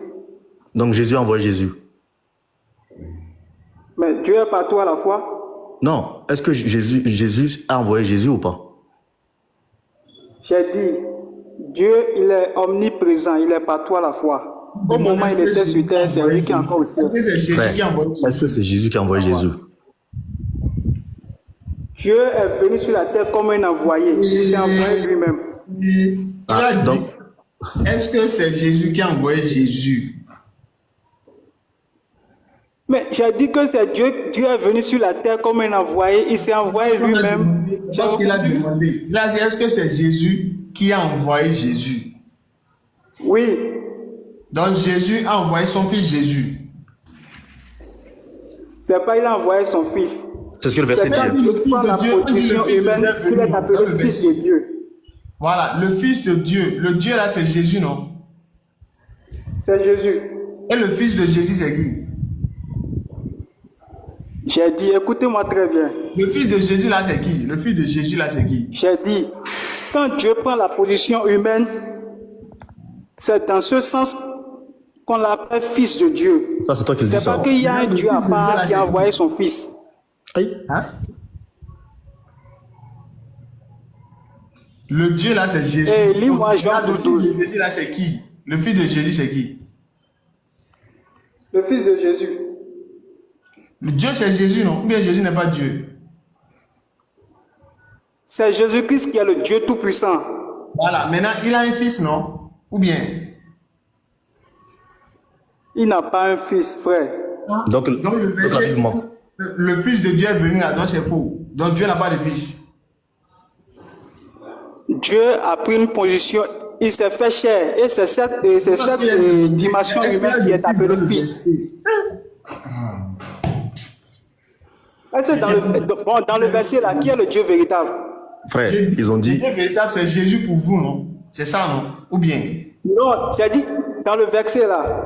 Donc Jésus a envoyé Jésus. Mais Dieu est partout à la fois. Non. Est-ce que Jésus a envoyé Jésus ou pas? J'ai dit, Dieu, il est omniprésent, il est partout à la fois. Au moment où il était sur terre, c'est lui qui est encore au ciel. Est-ce que c'est Jésus Frère, qui a envoyé est-ce que c'est Jésus qui a envoyé Jésus? Dieu est venu sur la terre comme un envoyé. Il s'est envoyé lui-même. Il a dit, donc, est-ce que c'est Jésus qui a envoyé Jésus? Mais j'ai dit que c'est Dieu. Dieu est venu sur la terre comme un envoyé. Il s'est envoyé lui-même. Parce qu'il a demandé. Là, est-ce que c'est Jésus qui a envoyé Jésus? Oui. Donc Jésus a envoyé son fils Jésus. C'est pas il a envoyé son fils. c'est ce que le verset C'est quand dit. Dieu prend la position humaine qu'il est appelé le fils de Dieu. Voilà, le fils de Dieu. Le Dieu là, c'est Jésus, non? C'est Jésus. Et le fils de Jésus, c'est qui? J'ai dit, écoutez-moi très bien. Le fils de Jésus là, c'est qui? Le fils de Jésus là, c'est qui? J'ai dit, quand Dieu prend la position humaine, c'est dans ce sens qu'on l'appelle fils de Dieu. Ça, c'est toi qui le dis C'est ça. pas qu'il y a un Dieu à part qui a envoyé son fils. Aïe. Hein? Le Dieu là, c'est Jésus. Eh, lis-moi Jean Le fils 12. de Jésus là, c'est qui? Le fils de Jésus, c'est qui? Le fils de Jésus. Le Dieu, c'est Jésus, non? Ou bien Jésus n'est pas Dieu? C'est Jésus-Christ qui est le Dieu Tout-Puissant. Voilà, maintenant, il a un fils, non? Ou bien? Il n'a pas un fils, frère. Donc, Donc, le verset, rapidement. le fils de Dieu est venu là, donc c'est faux. Donc Dieu n'a pas de fils. Dieu a pris une position, il s'est fait chair. Et c'est cette dimension humaine qui est appelée fils. Est-ce que dans le verset là, qui est le Dieu véritable? Frère, ils ont Le dit, Dieu véritable, c'est Jésus pour vous, non? C'est ça, non? Ou bien? Non, j'ai dit dans le verset là.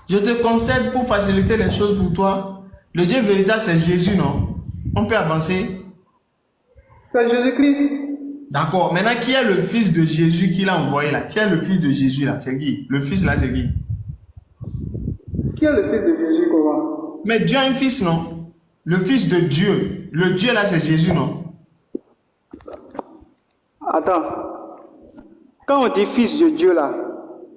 Je te concède pour faciliter les choses pour toi. Le Dieu véritable, c'est Jésus, non? On peut avancer? C'est Jésus-Christ. D'accord. Maintenant, qui est le fils de Jésus qu'il a envoyé là? Qui est le fils de Jésus là? C'est qui? Le fils là, c'est qui? Qui est le fils de Jésus, comment? Mais Dieu a un fils, non? Le fils de Dieu. Le Dieu là, c'est Jésus, non? Attends. Quand on dit fils de Dieu là,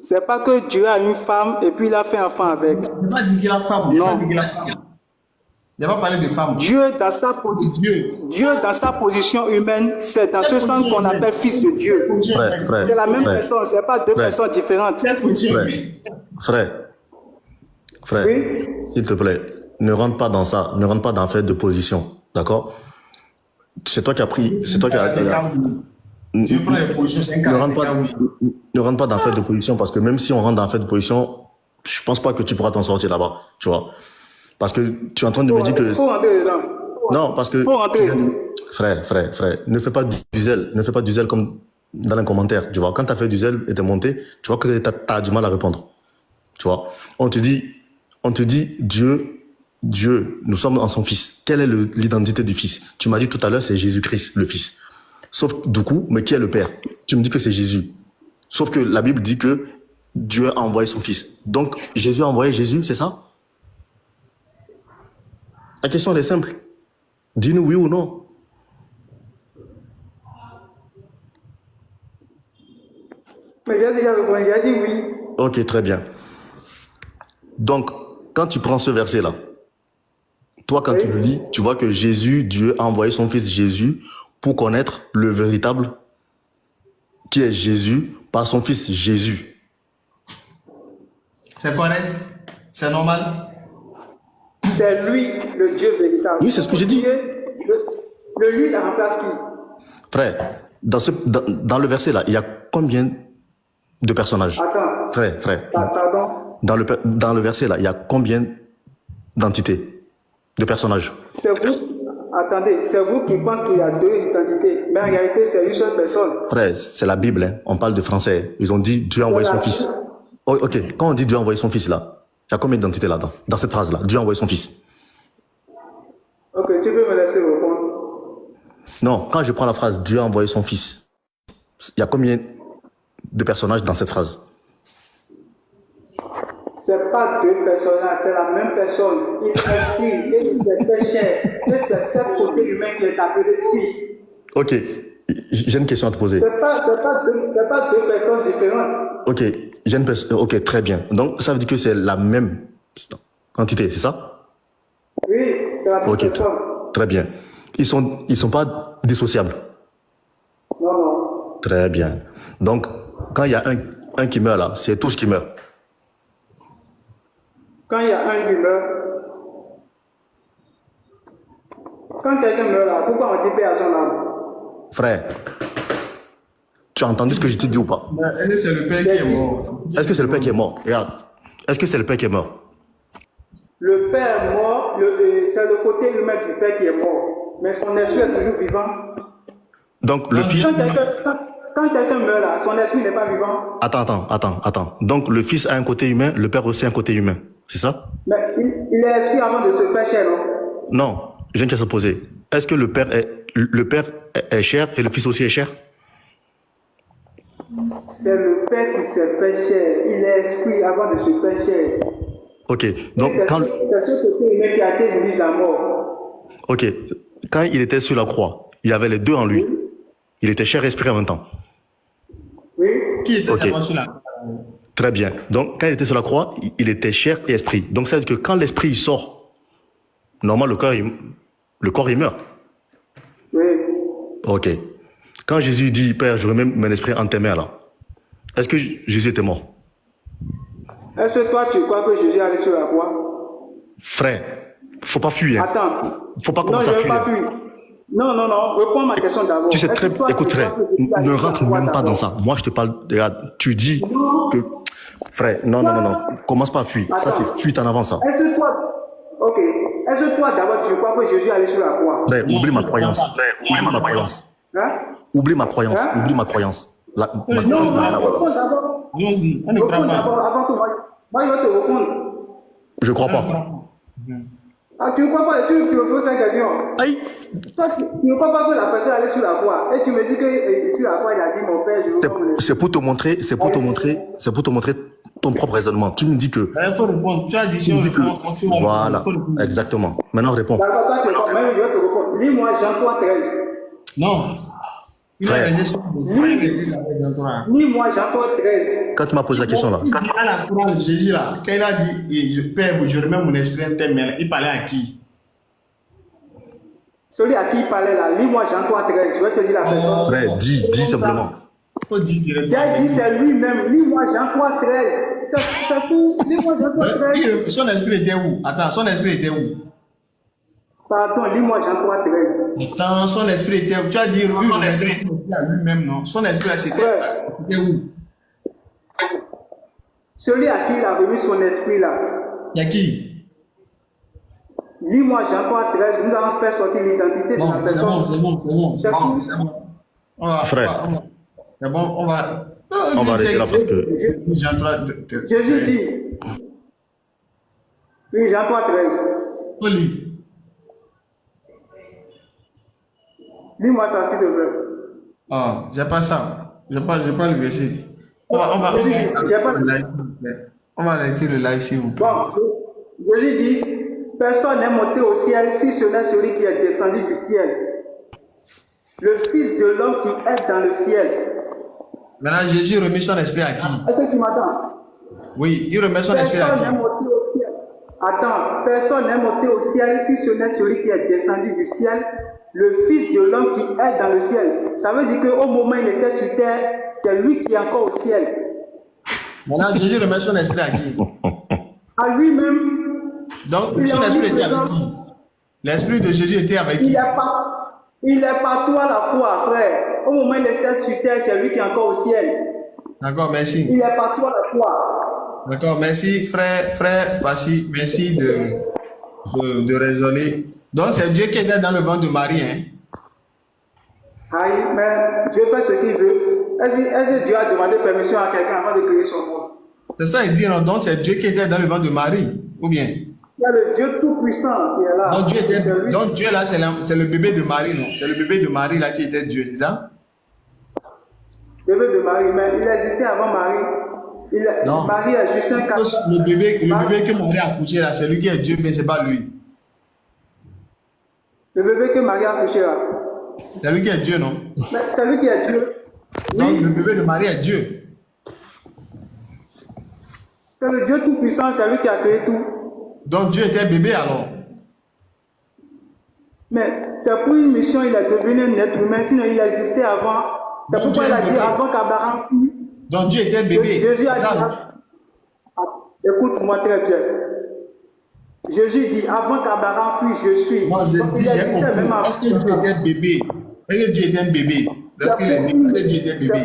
c'est pas que Dieu a une femme et puis il a fait un enfant avec. Je n'ai pas dit qu'il a femme. Je n'ai Non. pas dit qu'il a femme. Je n'ai pas parlé de femme. Dieu dans sa position. Dieu. Dieu dans sa position humaine, c'est dans ce sens qu'on appelle fils de Dieu. frère, C'est la même frère, personne, c'est pas deux Frère. personnes différentes. frère, Oui. s'il te plaît, ne rentre pas dans ça, ne rentre pas dans fait de position, d'accord? C'est toi qui as pris, c'est toi qui as... Dieu prend les positions, c'est un Ne rentre caractère, oui. ne rentre pas dans fait de position parce que même si on rentre dans fait de position, je pense pas que tu pourras t'en sortir là-bas, tu vois? Parce que tu es en train de me dire que... Faut rentrer dedans. Non, parce que... Faut rentrer. Frère, ne fais pas du zèle comme dans les commentaires, tu vois. Quand tu as fait du zèle et t'es monté, tu vois que tu as du mal à répondre, tu vois. On te dit, Dieu, nous sommes en son fils. Quelle est l'identité du fils? Tu m'as dit tout à l'heure, c'est Jésus-Christ, le fils. Sauf, du coup, mais qui est le père? Tu me dis que c'est Jésus. Sauf que la Bible dit que Dieu a envoyé son fils. Donc, Jésus a envoyé Jésus, c'est ça? La question, elle est simple. Dis-nous oui ou non. Mais j'ai déjà répondu, j'ai dit oui. Ok, très bien. Donc, quand tu prends ce verset-là, toi, quand tu le lis, tu vois que Jésus, Dieu, a envoyé son fils Jésus pour connaître le véritable qui est Jésus par son fils Jésus. C'est correct? C'est normal? C'est lui, le Dieu véritable. Oui, c'est ce que j'ai dit. Le lui, il remplace qui? Frère, dans le verset-là, il y a combien de personnages? Attends. Frère, Pardon? dans le verset-là, il y a combien d'entités, de personnages? C'est vous. Attendez, c'est vous qui pensez qu'il y a deux identités. Mais en réalité, c'est une seule personne. Frère, c'est la Bible, hein. On parle de français. Ils ont dit Dieu a envoyé son fils. Oh, ok, quand on dit Dieu a envoyé son fils là, il y a combien d'entités là-dedans? Dans cette phrase-là, Dieu a envoyé son fils. Ok, tu peux me laisser répondre. Non, quand je prends la phrase Dieu a envoyé son fils, il y a combien de personnages dans cette phrase? C'est pas deux personnages, c'est la même personne. Il est fils et il s'est fait chair. Et c'est cet côté humain qui est appelé fils. Ok, j'ai une question à te poser. C'est pas deux personnes différentes. Ok, ok, très bien. Donc, ça veut dire que c'est la même quantité, c'est ça? Oui, c'est la même Ok, personne. très bien. Ils sont pas dissociables. Non, non. Très bien. Donc, quand il y a un qui meurt là, c'est tous qui meurent. Quand il y a un qui meurt, quand quelqu'un meurt là, pourquoi on dit paix à son âme? Frère, tu as entendu ce que je te dis ou pas? Est-ce que c'est le père qui est mort? Est-ce que c'est le père qui est mort? Regarde. Est-ce que c'est le père qui est mort? Le père mort, c'est le côté humain du père qui est mort. Mais son esprit est toujours vivant. Donc, le fils... Quand quelqu'un meurt là, son esprit n'est pas vivant. Attends. Donc, le fils a un côté humain, le père aussi a un côté humain. C'est ça? Mais il est esprit avant de se faire chair, non? Non, j'ai une question à te poser. Est-ce que le père est chair et le fils aussi est chair? C'est le père qui s'est fait chair. Il est esprit avant de se faire chair. Ok, donc c'est ce côté humain qui a été mis à mort. Ok, quand il était sur la croix, il y avait les deux en lui. Il était chair et esprit en même temps. Oui. Qui était Ok. sur la croix? Très bien. Donc, quand il était sur la croix, il était chair et esprit. Donc, ça veut dire que quand l'esprit il sort, normalement, le corps, il meurt. Oui. Ok. Quand Jésus dit, Père, je remets mon esprit en tes mains, là, est-ce que Jésus était mort? Est-ce que toi, tu crois que Jésus est allé sur la croix? Frère, faut pas fuir. Hein. Attends. Faut pas Non, commencer je à ne veux fuir. pas fuir. Non. Réponds à ma question d'abord. Tu sais Est-ce très que toi, écoute, tu frère, crois que Jésus est allé ne sur la rentre croix même pas dans d'abord? ça. Moi, je te parle, regarde, tu dis que, frère, non, commence pas à fuir. Ça, c'est fuite en avant, ça. Est-ce que toi, d'abord, tu crois que Jésus est allé sur la croix? Frère, oublie ma croyance. Oublie ma croyance. Hein? Oublie ma croyance. Hein? Oublie ma croyance. Ma Non, croyance n'a rien à voir. réponds d'abord. Allons-y, on ne croit Réponds pas. d'abord avant que moi, je vais te répondre. Je crois pas. Ah, tu ne crois pas, tu me poses cette question. Aïe. Toi, tu ne crois pas que la personne est allée sur la croix. Et tu me dis que sur la croix, il a dit, mon père, je veux pas me laisser. C'est pour te montrer ton propre raisonnement. Tu me dis que, Il faut répondre. Tu as dit si on répond, tu vas répondre. voilà, Il faut répondre. exactement. Maintenant, réponds. D'accord, toi, tu réponds. Même je vais te répondre. Lis-moi Jean 3,13. Non. Il a Frère. raison sur Lis-moi Jean 3,13. Quand tu m'as posé la question là, À la croix de Jésus là, quand il a dit Père, je remets mon esprit en tes mains, il parlait à qui? Celui à qui il parlait là, lis-moi Jean 3,13. Je vais te dire la personne. frère, dis simplement. Faut dire directement. J'ai dit c'est lui-même. Lis-moi Jean 3,13. C'est tout. Lis-moi Jean 3,13. Son esprit était où? Attends, son esprit était où? Pardon, lis-moi Jean 3,13. Attends, son esprit était où? Tu as dit son esprit à lui-même, non? Son esprit là, c'était où? Celui à qui il a remis son esprit là. Il y a qui? Lis-moi Jean 3,13. Nous allons faire sortir l'identité de la Bon, c'est personne. bon, c'est bon, c'est bon. C'est tout. C'est bon. Frère. C'est bon, on va. On va arrêter là parce que Jésus dit. Oui, Jean 3,13. Oli. Lis-moi ça, s'il te plaît. Ah, j'ai pas ça. J'ai pas le verset. On va arrêter le live s'il vous plaît. Bon, Jésus dit, personne n'est monté au ciel si ce n'est celui qui est descendu du ciel. Le Fils de l'homme qui est dans le ciel. Maintenant, Jésus remet son esprit à qui? Est-ce que tu m'entends? Oui, il remet son esprit à Personne qui? n'est monté au ciel. Attends, personne n'est monté au ciel si ce n'est celui qui est descendu du ciel, le Fils de l'homme qui est dans le ciel. Ça veut dire qu'au moment où il était sur terre, c'est lui qui est encore au ciel. Maintenant, Jésus remet son esprit à qui? À lui-même. Donc, son esprit était avec qui? L'esprit de Jésus était avec qui? Il est partout à la fois, frère. Au moment où il était sur terre, c'est lui qui est encore au ciel. D'accord, merci. Il est partout à la fois. D'accord, merci, frère Passy. Merci de raisonner. Donc, c'est Dieu qui était dans le ventre de Marie, hein? Aïe, mais Dieu fait ce qu'il veut. Est-ce que Dieu a demandé permission à quelqu'un avant de créer son monde? C'est ça, il dit, non, donc c'est Dieu qui était dans le ventre de Marie, ou bien? Il y a le Dieu tout-puissant qui est là. Donc Dieu là, c'est le bébé de Marie, non? C'est le bébé de Marie là qui était Dieu, c'est ça? Bébé de Marie, mais il existait avant Marie. Non. Marie a juste un cas. Le bébé que Marie a accouché là, c'est lui qui est Dieu, mais c'est pas lui. Le bébé que Marie a accouché là. C'est lui qui est Dieu, non? Mais c'est lui qui est Dieu. Donc le bébé de Marie est Dieu. C'est le Dieu Tout-Puissant, c'est lui qui a créé tout. Donc Dieu était bébé alors. Mais c'est pour une mission, il est devenu un être humain, sinon il existait avant. C'est Donc, pourquoi Dieu il a est dit bébé. avant qu'Abraham fût. Donc Dieu était bébé. Jésus a dit, Ça, écoute-moi très bien. Jésus dit, avant qu'Abraham fût, je suis. moi je Donc, dis, il j'ai existait même compris. avant. Est-ce que Dieu était bébé? Est-ce que Dieu était un bébé? Lorsqu'il est né, est-ce que Dieu était bébé?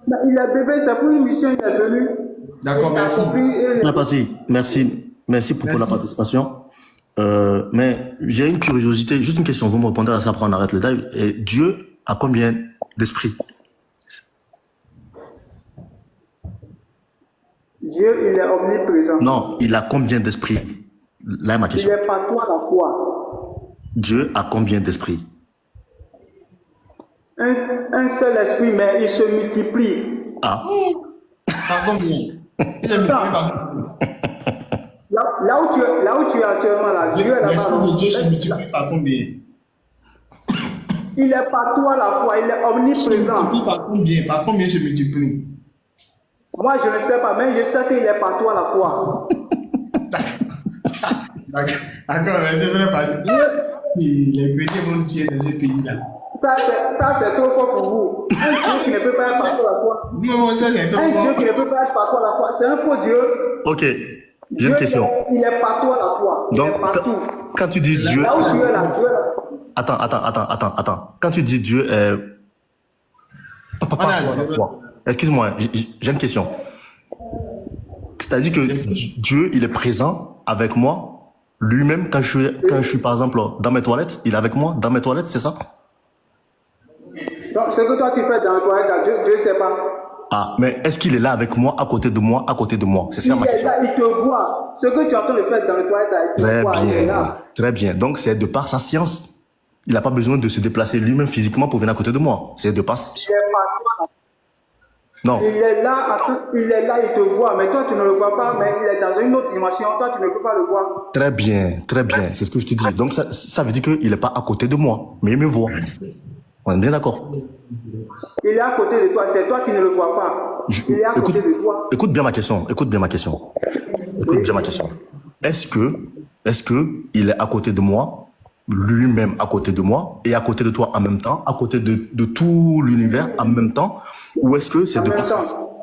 Mais il est bébé, c'est pour une mission, il est venu. D'accord, Il a merci. compris et- On a passé. Merci pour la participation. Mais j'ai une curiosité, juste une question. Vous me répondez à ça, après on arrête le live. Et Dieu a combien d'esprits? Dieu, il est omniprésent. Non, il a combien d'esprits? Là est ma Il question. est partout à la fois. Dieu a combien d'esprits? Un seul esprit, mais il se multiplie. Ah, Par combien? Il est multiplié par combien? Là où tu es actuellement, là, Dieu est là-bas. L'esprit de Dieu se multiplie par combien? Il est partout à la fois, il est Il se omniprésent. multiplie par combien? Par combien il se multiplie? Moi, je ne sais pas, mais je sais qu'il est partout à la fois. D'accord, mais c'est vrai parce que les chrétiens vont tuer dans ce pays-là. Ça, c'est trop fort pour vous. Un Dieu qui ne peut pas être partout à la fois. Non, ça c'est trop Un Dieu fort. qui ne peut pas être partout à la fois. C'est un faux Dieu. ok. J'ai Dieu, une question. il est partout à la fois. Il Donc, est partout. quand tu dis Dieu... Là où Dieu est là, Dieu est là. Attends. Quand tu dis Dieu est... Excuse-moi, j'ai une question. C'est-à-dire que Dieu, il est présent avec moi, lui-même, quand je suis, par exemple, dans mes toilettes, il est avec moi dans mes toilettes, c'est ça? Donc, ce que toi tu fais dans le toilette, là, Dieu ne sait pas. Ah, mais est-ce qu'il est là avec moi, à côté de moi, à côté de moi? C'est ça ma Il est question. là, il te voit. Ce que tu es en train de faire dans le toilette, là, il te Très voit. Il est bien, là. très bien. Donc, c'est de par sa science. Il n'a pas besoin de se déplacer lui-même physiquement pour venir à côté de moi. C'est de par... Il est partout à la fois. Non. Il est là, il te voit, mais toi tu ne le vois pas, mais il est dans une autre dimension, toi tu ne peux pas le voir. Très bien, c'est ce que je te dis. Donc, ça veut dire qu'il n'est pas à côté de moi, mais il me voit. On est bien d'accord. Il est à côté de toi, c'est toi qui ne le vois pas. Il est à côté de toi. Écoute bien ma question. Est-ce que il est à côté de moi, lui-même à côté de moi, et à côté de toi en même temps, à côté de tout l'univers en même temps, ou est-ce que c'est de par sa...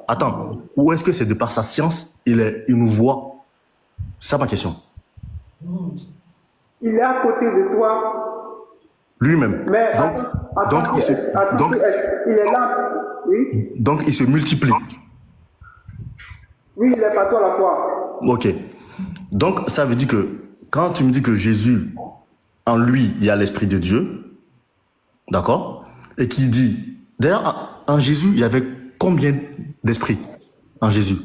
Attends, ou est-ce que c'est de par sa science, il nous voit? C'est ça ma question. Il est à côté de toi, Lui-même. mais Donc, il est là. Oui, donc il se multiplie. oui, il est partout à la fois. Ok. Donc, ça veut dire que quand tu me dis que Jésus, en lui, il y a l'Esprit de Dieu, d'accord? Et qu'il dit... D'ailleurs, en Jésus, il y avait combien d'esprits en Jésus?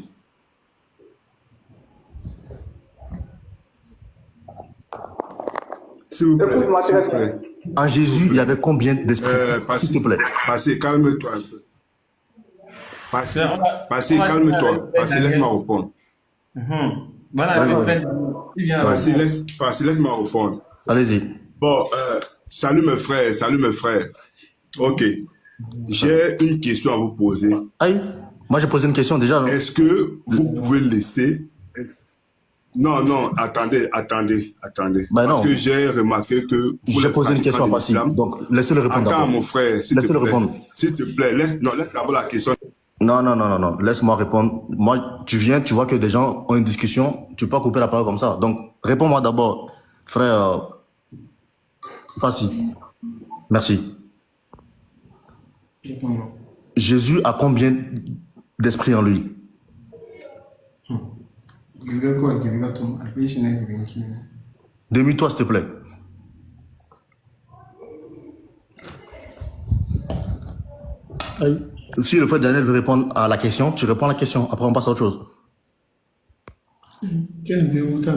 S'il vous plaît. Écoute-moi S'il vous très bien. plaît. En Jésus, il y avait combien d'esprits? S'il te plaît. Passez, calme-toi un peu. Passez, calme-toi. Passez, laisse-moi répondre. Voilà, il vient. Passez, laisse-moi répondre. Allez-y. Bon, salut mes frères. Ok. J'ai une question à vous poser. Aïe, moi j'ai posé une question déjà. Non? Est-ce que vous pouvez laisser... Non, attendez. Ben Parce non. que j'ai remarqué que vous J'ai êtes posé une question pratiquant à de Passy. l'islam. Donc, laissez-le répondre Attends, d'abord. mon frère, s'il te Laissez-le plaît. répondre. S'il te plaît, laisse d'abord la question. Non. Laisse-moi répondre. Moi, tu viens, tu vois que des gens ont une discussion, tu peux pas couper la parole comme ça. Donc, réponds-moi d'abord, frère Passy. Merci. Jésus a combien d'esprits en lui? Demi-toi, s'il te plaît. Si le frère Daniel veut répondre à la question, tu réponds à la question. Après, on passe à autre chose.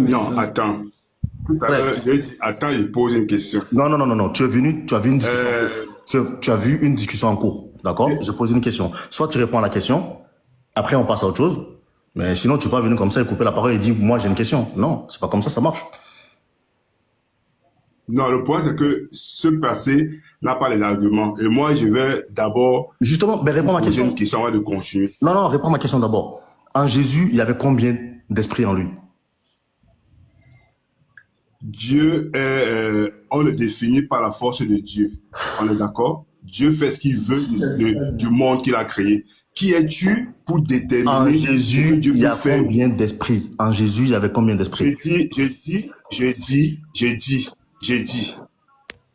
Non, attends. Tout à l'heure, j'ai dit, attends, il pose une question. Non. Tu as vu une discussion. Tu as vu une discussion en cours. D'accord? Je pose une question. Soit tu réponds à la question, après on passe à autre chose. Mais sinon, tu peux pas venir comme ça et couper la parole et dire, moi j'ai une question. Non, c'est pas comme ça marche. Non, le point, c'est que ce passé n'a pas les arguments. Et moi, je vais d'abord Justement, ben réponds à ma poser question. une question avant de continuer. Non, non, réponds à ma question d'abord. En Jésus, il y avait combien d'esprits en lui? Dieu est, on le définit par la force de Dieu. On est d'accord? Dieu fait ce qu'il veut du monde qu'il a créé. Qui es-tu pour En déterminer ce que Jésus, Dieu il y peut a faire? combien d'esprits? En Jésus, il y avait combien d'esprits? J'ai dit,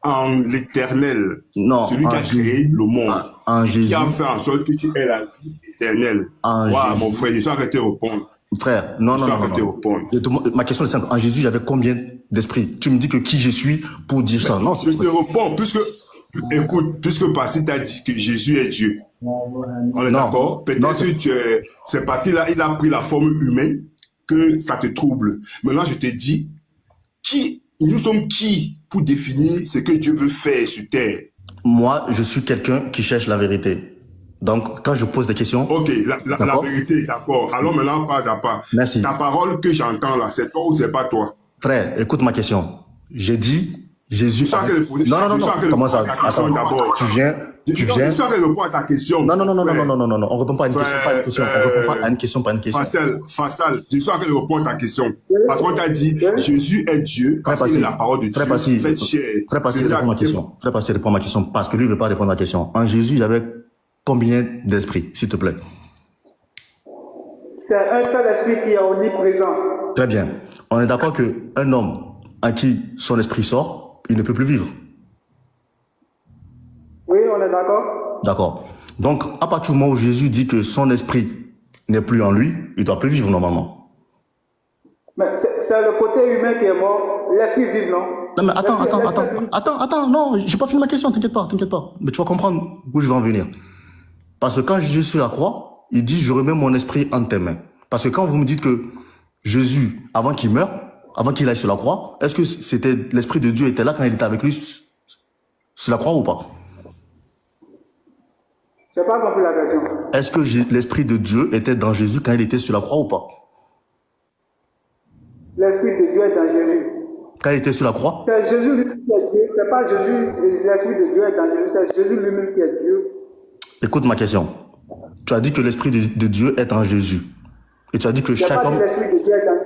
en l'éternel, Non, celui qui en a créé Jésus, le monde, en qui a Jésus, fait en sorte que tu aies la vie éternelle. en Waouh, mon Jésus. frère, je suis arrêté de répondre. Frère, non, Je non, suis non, non, arrêté de non. répondre. Ma question est simple. En Jésus, il y avait combien d'esprits? Tu me dis que qui je suis pour dire ça? Non, Je te réponds, puisque Passi t'a dit que Jésus est Dieu. On est Non. d'accord? Non, Peut-être que c'est parce qu'il a pris la forme humaine que ça te trouble. Maintenant, je te dis, nous sommes qui pour définir ce que Dieu veut faire sur terre? moi, je suis quelqu'un qui cherche la vérité. Donc, quand je pose des questions, Ok, la d'accord? vérité, d'accord. Alors maintenant, pas à pas. Merci. Ta parole que j'entends là, c'est toi ou c'est pas toi? Frère, écoute ma question. J'ai dit Jésus. Je sens que le- Non, non, non, je sens non. que le- Comment ça? la question Attends. d'abord. Tu viens. Je sens que répondre à ta question. Non, non, non, non, frère. non, non, non, non, non. On répond pas à une question, pas à une question. On répond pas à une question, pas à une question. Fassal, je sens que répondre à ta question. Parce qu'on t'a dit, Jésus est Dieu, parce qu'il est la parole de Dieu. Frère Passy, Faites chair. Frère Passy, Celui-là réponds à ma qui- question. Frère Passy, réponds à ma question. Parce que lui, il veut pas répondre à la question. En Jésus, il y avait combien d'esprits, s'il te plaît? C'est un seul esprit qui est omniprésent. Très bien. On est d'accord qu'un homme à qui son esprit sort, il ne peut plus vivre. Oui, on est d'accord? D'accord. Donc, à partir du moment où Jésus dit que son esprit n'est plus en lui, il doit plus vivre normalement. Mais c'est le côté humain qui est mort. L'esprit vive, non? Non, mais L'esprit- attends, non, j'ai pas fini ma question, t'inquiète pas. Mais tu vas comprendre où je vais en venir. Parce que quand Jésus est sur la croix, il dit, je remets mon esprit entre tes mains. Parce que quand vous me dites que Jésus, avant qu'il meure, avant qu'il aille sur la croix, est-ce que c'était l'esprit de Dieu était là quand il était avec lui sur la croix ou pas? J'ai pas compris la question. Est-ce que l'esprit de Dieu était dans Jésus quand il était sur la croix ou pas? L'esprit de Dieu est dans Jésus. Quand il était sur la croix? C'est Jésus lui-même qui est Dieu. C'est pas Jésus, l'esprit de Dieu est dans Jésus. C'est Jésus lui-même qui est Dieu. Écoute ma question. Tu as dit que l'esprit de Dieu est en Jésus. Et tu as dit que J'ai chaque pas dit homme... l'esprit de Dieu est dans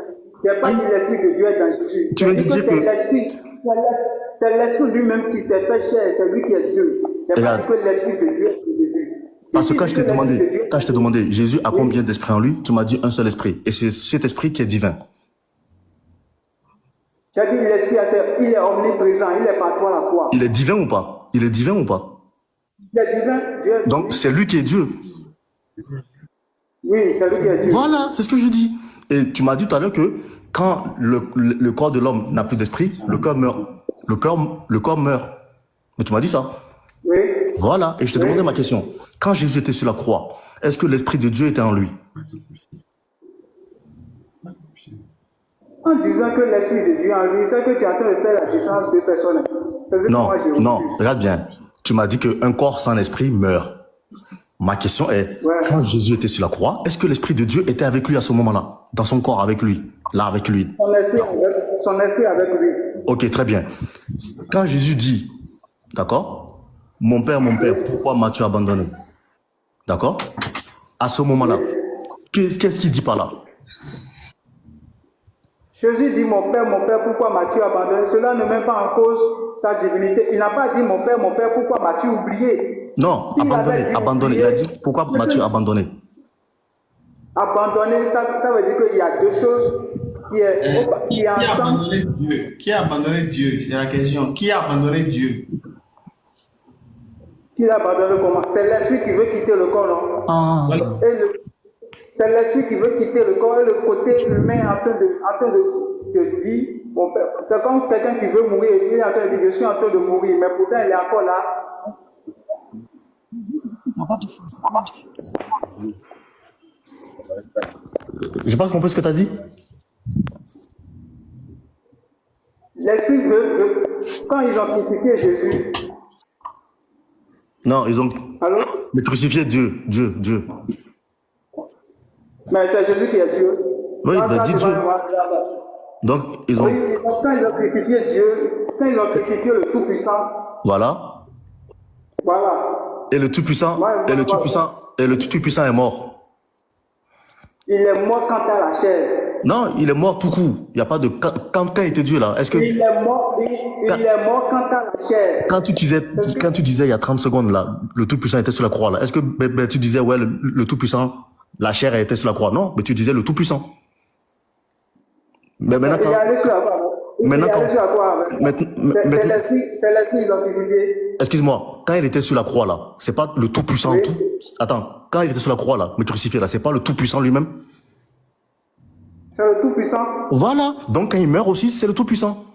J'ai pas dit l'esprit de Dieu est dans Jésus. Tu viens de J'ai dit dire que que- c'est l'esprit lui-même qui s'est fait chair. C'est lui qui est Dieu. J'ai pas Regarde. dit que l'esprit de Dieu est en Jésus. Parce que J'ai quand dit je t'ai l'esprit de Dieu- demandé, Jésus a combien d'esprits en lui? Tu m'as dit un seul esprit. Et c'est cet esprit qui est divin. J'ai dit l'esprit, il est omniprésent. Il est partout à la fois. Il est divin ou pas? Il est divin ou pas? Il est divin. Dieu est Donc c'est lui qui est Dieu. Oui, c'est lui qui est Dieu. Voilà, c'est ce que je dis. Et tu m'as dit tout à l'heure que quand le corps de l'homme n'a plus d'esprit, le corps meurt. Le corps meurt. Mais tu m'as dit ça. Oui. Voilà. Et je te demandais ma question. Quand Jésus était sur la croix, est-ce que l'esprit de Dieu était en lui? En disant que l'esprit de Dieu en lui, c'est que tu es en train de faire la différence de personnes. C'est ce que Non, moi, j'ai reçu. non, regarde bien. Tu m'as dit qu'un corps sans esprit meurt. Ma question est, Ouais. quand Jésus était sur la croix, est-ce que l'esprit de Dieu était avec lui à ce moment-là? Dans son corps avec lui? Là, avec lui? Son esprit avec lui. Ok, très bien. Quand Jésus dit, d'accord, mon père, pourquoi m'as-tu abandonné? D'accord? À ce moment-là, qu'est-ce qu'il dit par là? Jésus dit, mon père, pourquoi m'as-tu abandonné? Cela ne met pas en cause sa divinité. Il n'a pas dit, mon père, pourquoi m'as-tu oublié? Non, S'il avait dit abandonné. Il a dit, pourquoi m'as-tu abandonné? Abandonné, ça veut dire qu'il y a deux choses qui Qui a ensemble. abandonné Dieu? Qui a abandonné Dieu? C'est la question. Qui a abandonné Dieu? Qui l'a abandonné comment? C'est l'esprit qui veut quitter le corps, non? Ah, C'est l'esprit qui veut quitter le corps et le côté humain en train de dire, mon père. C'est comme quelqu'un qui veut mourir et il est en train de dire, je suis en train de mourir, mais pourtant il est encore là. j'ai pas compris ce que tu as dit. L'esprit veut, quand ils ont crucifié Jésus, Non, ils ont allô? crucifié Dieu. Mais c'est Jésus qui est Dieu. Oui, Quand ben ça, dis tu vas Dieu. voir, Donc, ils Oui, ont... quand ils ont crucifié Dieu, quand ils ont crucifié le Tout-Puissant, Voilà. voilà, Et le Tout-Puissant, et le Tout-Puissant, et le Tout-Puissant est mort. il est mort quant à la chair. Non, il est mort tout court. Il n'y a pas de... Quand il était Dieu, là, est-ce que... Il est mort quant à la chair. Quand tu disais il y a 30 secondes, là, le Tout-Puissant était sur la croix, là, est-ce que tu disais, ouais, le Tout-Puissant, la chair était sur la croix? Non, mais tu disais le Tout-Puissant. Mais maintenant, Il est allé sur la croix. Maintenant, Il est allé sur la croix. maintenant- C'est l'esprit identifié. excuse-moi, quand il était sur la croix, là, c'est pas le Tout-Puissant. Oui. Attends, quand il était sur la croix, là, mais crucifié, là, c'est pas le Tout-Puissant lui-même? C'est le Tout-Puissant. Voilà. Donc, quand il meurt aussi, c'est le Tout-Puissant.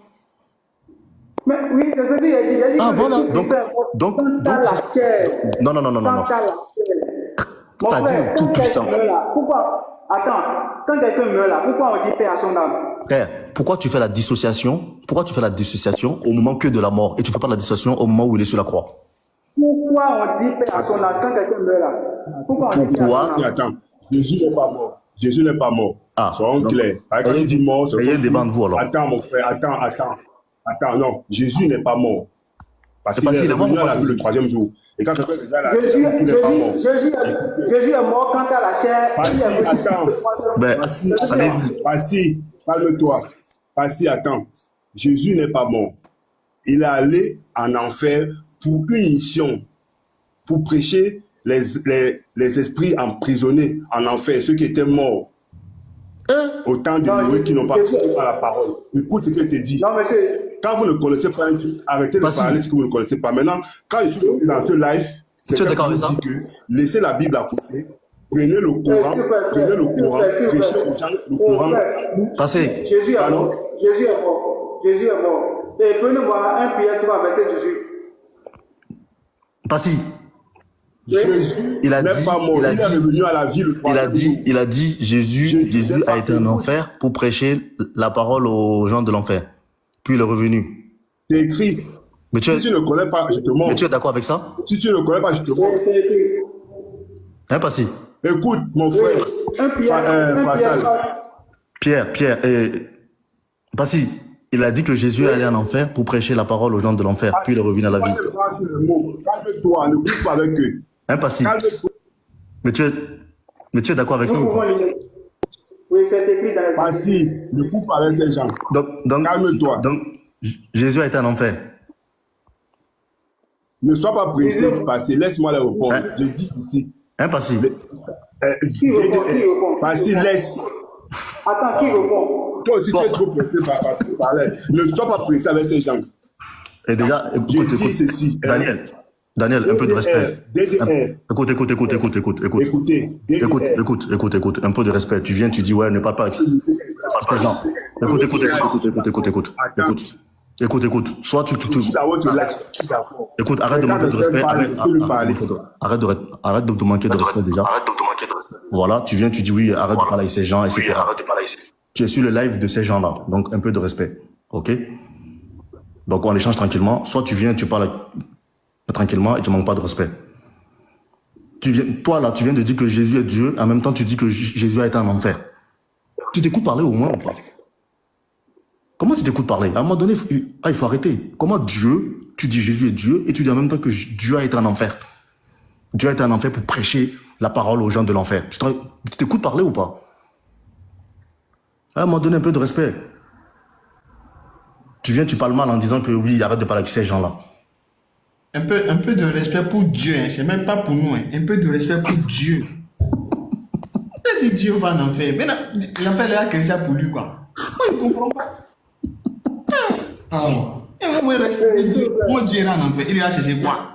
Mais oui, c'est ce qu'il a dit. Il a dit Ah, que voilà. le Tout-Puissant Donc, quant à la chair. non. Quant à la chair. Mon T'as dit frère, le quand Tout-Puissant. quelqu'un meurt là, pourquoi? Attends, quand quelqu'un meurt là, pourquoi on dit paix à son âme? Frère, pourquoi tu fais la dissociation? Pourquoi tu fais la dissociation au moment que de la mort et tu fais pas la dissociation au moment où il est sur la croix? Pourquoi on dit paix à son âme quand quelqu'un meurt là? Pourquoi on dit paix à Pourquoi? son âme? Attends, Jésus n'est pas mort. Jésus n'est pas mort. Ah, Soyons donc, clairs. Quand tu dis mort, c'est ayez comme des si- bancs de vous, alors. Attends, mon frère, attends, non. Jésus n'est pas mort. Parce C'est qu'il parce est qu'il est revenu mort, à la quoi. vie le 3e jour. Et quand tu fais déjà la Jésus, il n'est pas mort. Jésus est mort quant à la chair. Passi, Il est ressuscité attends. le troisième jour. Ben, Passi, allez-y. Passi, calme-toi. Passi, attends. Jésus n'est pas mort. Il est allé en enfer pour une mission, pour prêcher les esprits emprisonnés en enfer, ceux qui étaient morts. Autant de Non, Noé qui n'ont pas Jésus- cru à la parole. Écoute ce que je te dis. Non, monsieur. Quand vous ne connaissez pas un truc, arrêtez de Passi. parler ce que vous ne connaissez pas. Maintenant, quand je suis venu dans ce live, c'est Tu es que d'accord je avec vous ça? dis que laissez la Bible à côté, prenez le Coran, prêchez aux gens le Coran. Passez. Jésus est Pardon? mort. Jésus est mort. Jésus est mort. Et prenez voir 1 Pierre 3, verset 18. Passi. Jésus Il a n'est dit- pas mort, il a il est dit- revenu à la vie le 3e jour. Il a dit, Jésus Jésus n'est a pas été en mort. enfer pour prêcher la parole aux gens de l'enfer. Puis il est revenu. C'est écrit. Mais tu Si tu es, ne connais pas, je te montre. mais tu es d'accord avec ça? Si tu ne connais pas, je te montre. C'est écrit. Hein, Passi? Écoute, mon frère, 1 Pierre Fassal. 3. Pierre, Passi, il a dit que Jésus allait en enfer pour prêcher la parole aux gens de l'enfer. Puis il est revenu à la vie. Calme-toi sur le mot. Calme-toi, ne coupe pas avec eux. Hein, Passi? Calme-toi. Mais tu es d'accord avec ça Nous ou pouvons pas? lire. Oui, c'est écrit dans les Passi, ne coupe pas avec ces gens. Calme-toi. Donc, Jésus a été en enfer. Ne sois pas pressé du passé. Laisse-moi les répondre. Hein? Je dis ici. Hein, Passi? Qui répond? Passi, laisse. Attends, qui répond? Toi aussi, tu es trop pressé par parler. Ne sois pas pressé avec ces gens. Et déjà, Je écoute, dis ceci. Daniel, un peu de respect. DDR. Écoute. Écoutez, Écoute, un peu de respect. Tu viens, tu dis, ouais, ne parle pas avec ces gens. Écoute. Soit tu, écoute, arrête de manquer de respect. Arrête de te manquer de respect déjà. Voilà, tu viens, tu dis oui, arrête de parler avec ces gens, etc. Tu es sur le live de ces gens-là, donc un peu de respect. Ok? Donc on échange tranquillement. Soit tu viens, tu parles tranquillement et tu manques pas de respect. Tu viens de dire que Jésus est Dieu, en même temps tu dis que Jésus a été en enfer. Tu t'écoutes parler au moins ou pas? Comment tu t'écoutes parler? À un moment donné, il faut arrêter. Comment Dieu, tu dis Jésus est Dieu et tu dis en même temps que Dieu a été en enfer? Dieu a été en enfer pour prêcher la parole aux gens de l'enfer. Tu t'écoutes parler ou pas? À un moment donné, un peu de respect. Tu viens, tu parles mal en disant que oui, arrête de parler avec ces gens-là. Un peu de respect pour Dieu, hein. C'est même pas pour nous. Hein. Un peu de respect pour Dieu. Tu dis Dieu va en enfer. Mais l'enfer, il a créé ça pour lui, quoi. Moi, il ne comprend pas. Et moi, respecter Dieu. Moi, Dieu est en enfer. Il a cherché quoi?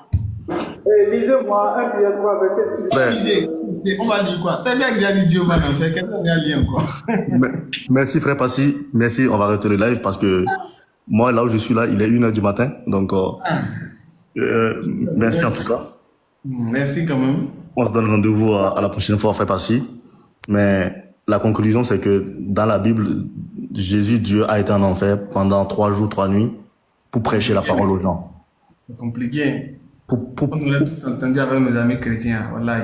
Lisez-moi 1 Pierre 3, verset 18. On va lire quoi? T'as bien déjà dit Dieu va en enfer. Quelqu'un a lire encore. Merci frère Passi. Merci, on va arrêter le live parce que moi, là où je suis là, il est 1h du matin. Donc, merci en tout cas. Merci quand même. On se donne rendez-vous à la prochaine fois, frère Passi. Mais la conclusion, c'est que dans la Bible, Jésus, Dieu, a été en enfer pendant 3 jours, 3 nuits pour prêcher la parole aux gens. C'est compliqué. On On aurait tout entendu avec nos amis chrétiens. Voilà.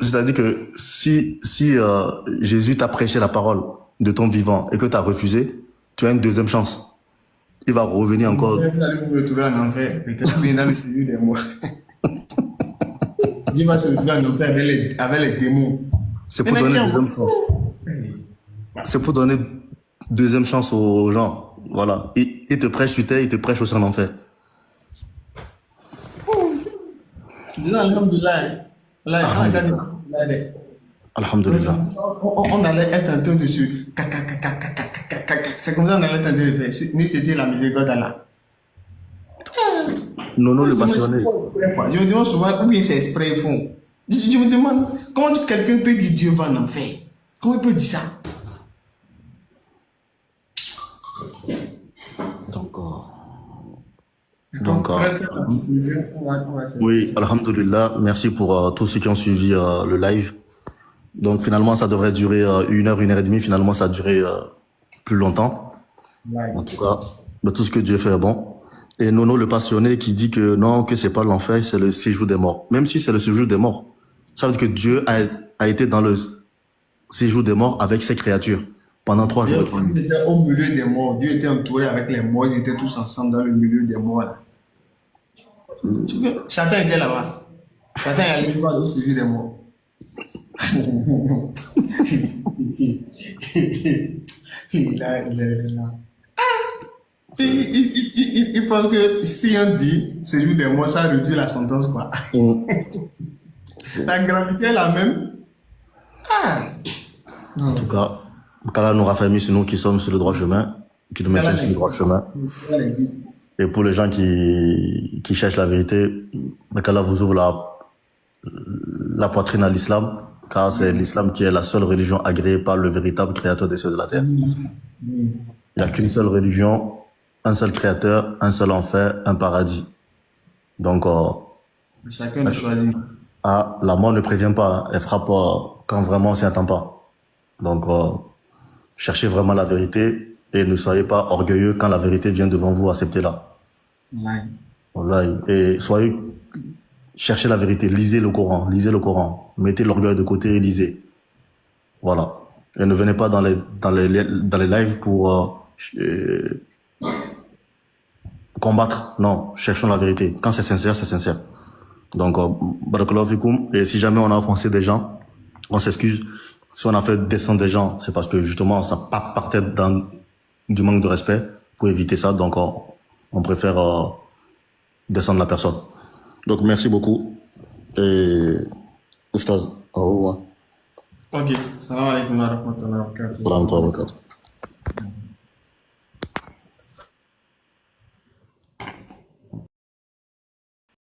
C'est-à-dire que si Jésus t'a prêché la parole de ton vivant et que tu as refusé, tu as une deuxième chance. Il va revenir encore. Vous allez vous retrouver en enfer. Peut-être bien dans le séjour des morts. Il va se retrouver en enfer avec les démons. C'est pour donner deuxième chance. C'est pour donner deuxième chance aux gens. Voilà. Il te prêche sur terre, il te prêche aussi en enfer. Disons, alhamdoulilah. Alhamdulillah. On allait être en train de se... C'est comme ça qu'on allait être en train de faire. Ni t'étais la miséricorde d'Allah. Nono le passionné. Je me demande souvent où bien c'est exprès ils font. Je me demande comment quelqu'un peut dire Dieu va en enfer. Comment il peut dire ça? Donc, oui, alhamdulillah, merci pour tous ceux qui ont suivi le live. Donc finalement, ça devrait durer 1 heure et demie. Finalement, ça a duré plus longtemps. En tout cas, mais tout ce que Dieu fait est bon. Et Nono le passionné qui dit que non, que c'est pas l'enfer, c'est le séjour des morts. Même si c'est le séjour des morts, ça veut dire que Dieu a été dans le séjour des morts avec ses créatures pendant 3 jours. Dieu était au milieu des morts. Dieu était entouré avec les morts. Ils étaient tous ensemble dans le milieu des morts. Satan était là-bas. Satan est allé voir au séjour des morts. Il est là. Il pense que si on dit séjour des morts, ça réduit la sentence, quoi. La gravité est la même. En tout cas, qu'Allah nous raffermit, c'est nous qui sommes sur le droit chemin, qui nous maintiennent sur le droit chemin. Et pour les gens qui cherchent la vérité, qu'Allah vous ouvre la poitrine à l'islam, car c'est l'islam qui est la seule religion agréée par le véritable créateur des cieux et de la terre. Il n'y a qu'une seule religion, un seul créateur, un seul enfer, un paradis. Donc, chacun de choisir. La mort ne prévient pas, elle frappe quand vraiment on s'y attend pas. Donc, cherchez vraiment la vérité et ne soyez pas orgueilleux quand la vérité vient devant vous, acceptez-la. Wallahi. Et cherchez la vérité, lisez le Coran, mettez l'orgueil de côté et lisez. Voilà. Et ne venez pas dans les lives pour combattre. Non, cherchons la vérité. Quand c'est sincère, c'est sincère. Donc, barakallahu fikoum. Et si jamais on a offensé des gens, on s'excuse. Si on a fait descendre des gens, c'est parce que justement, ça partait du manque de respect pour éviter ça. Donc, on préfère descendre la personne. Donc, merci beaucoup. Et, Oustaz, au revoir. Ok. Salam alaikum wa rahmatullahi wa barakatuh. Salam alaikum wa barakatuh.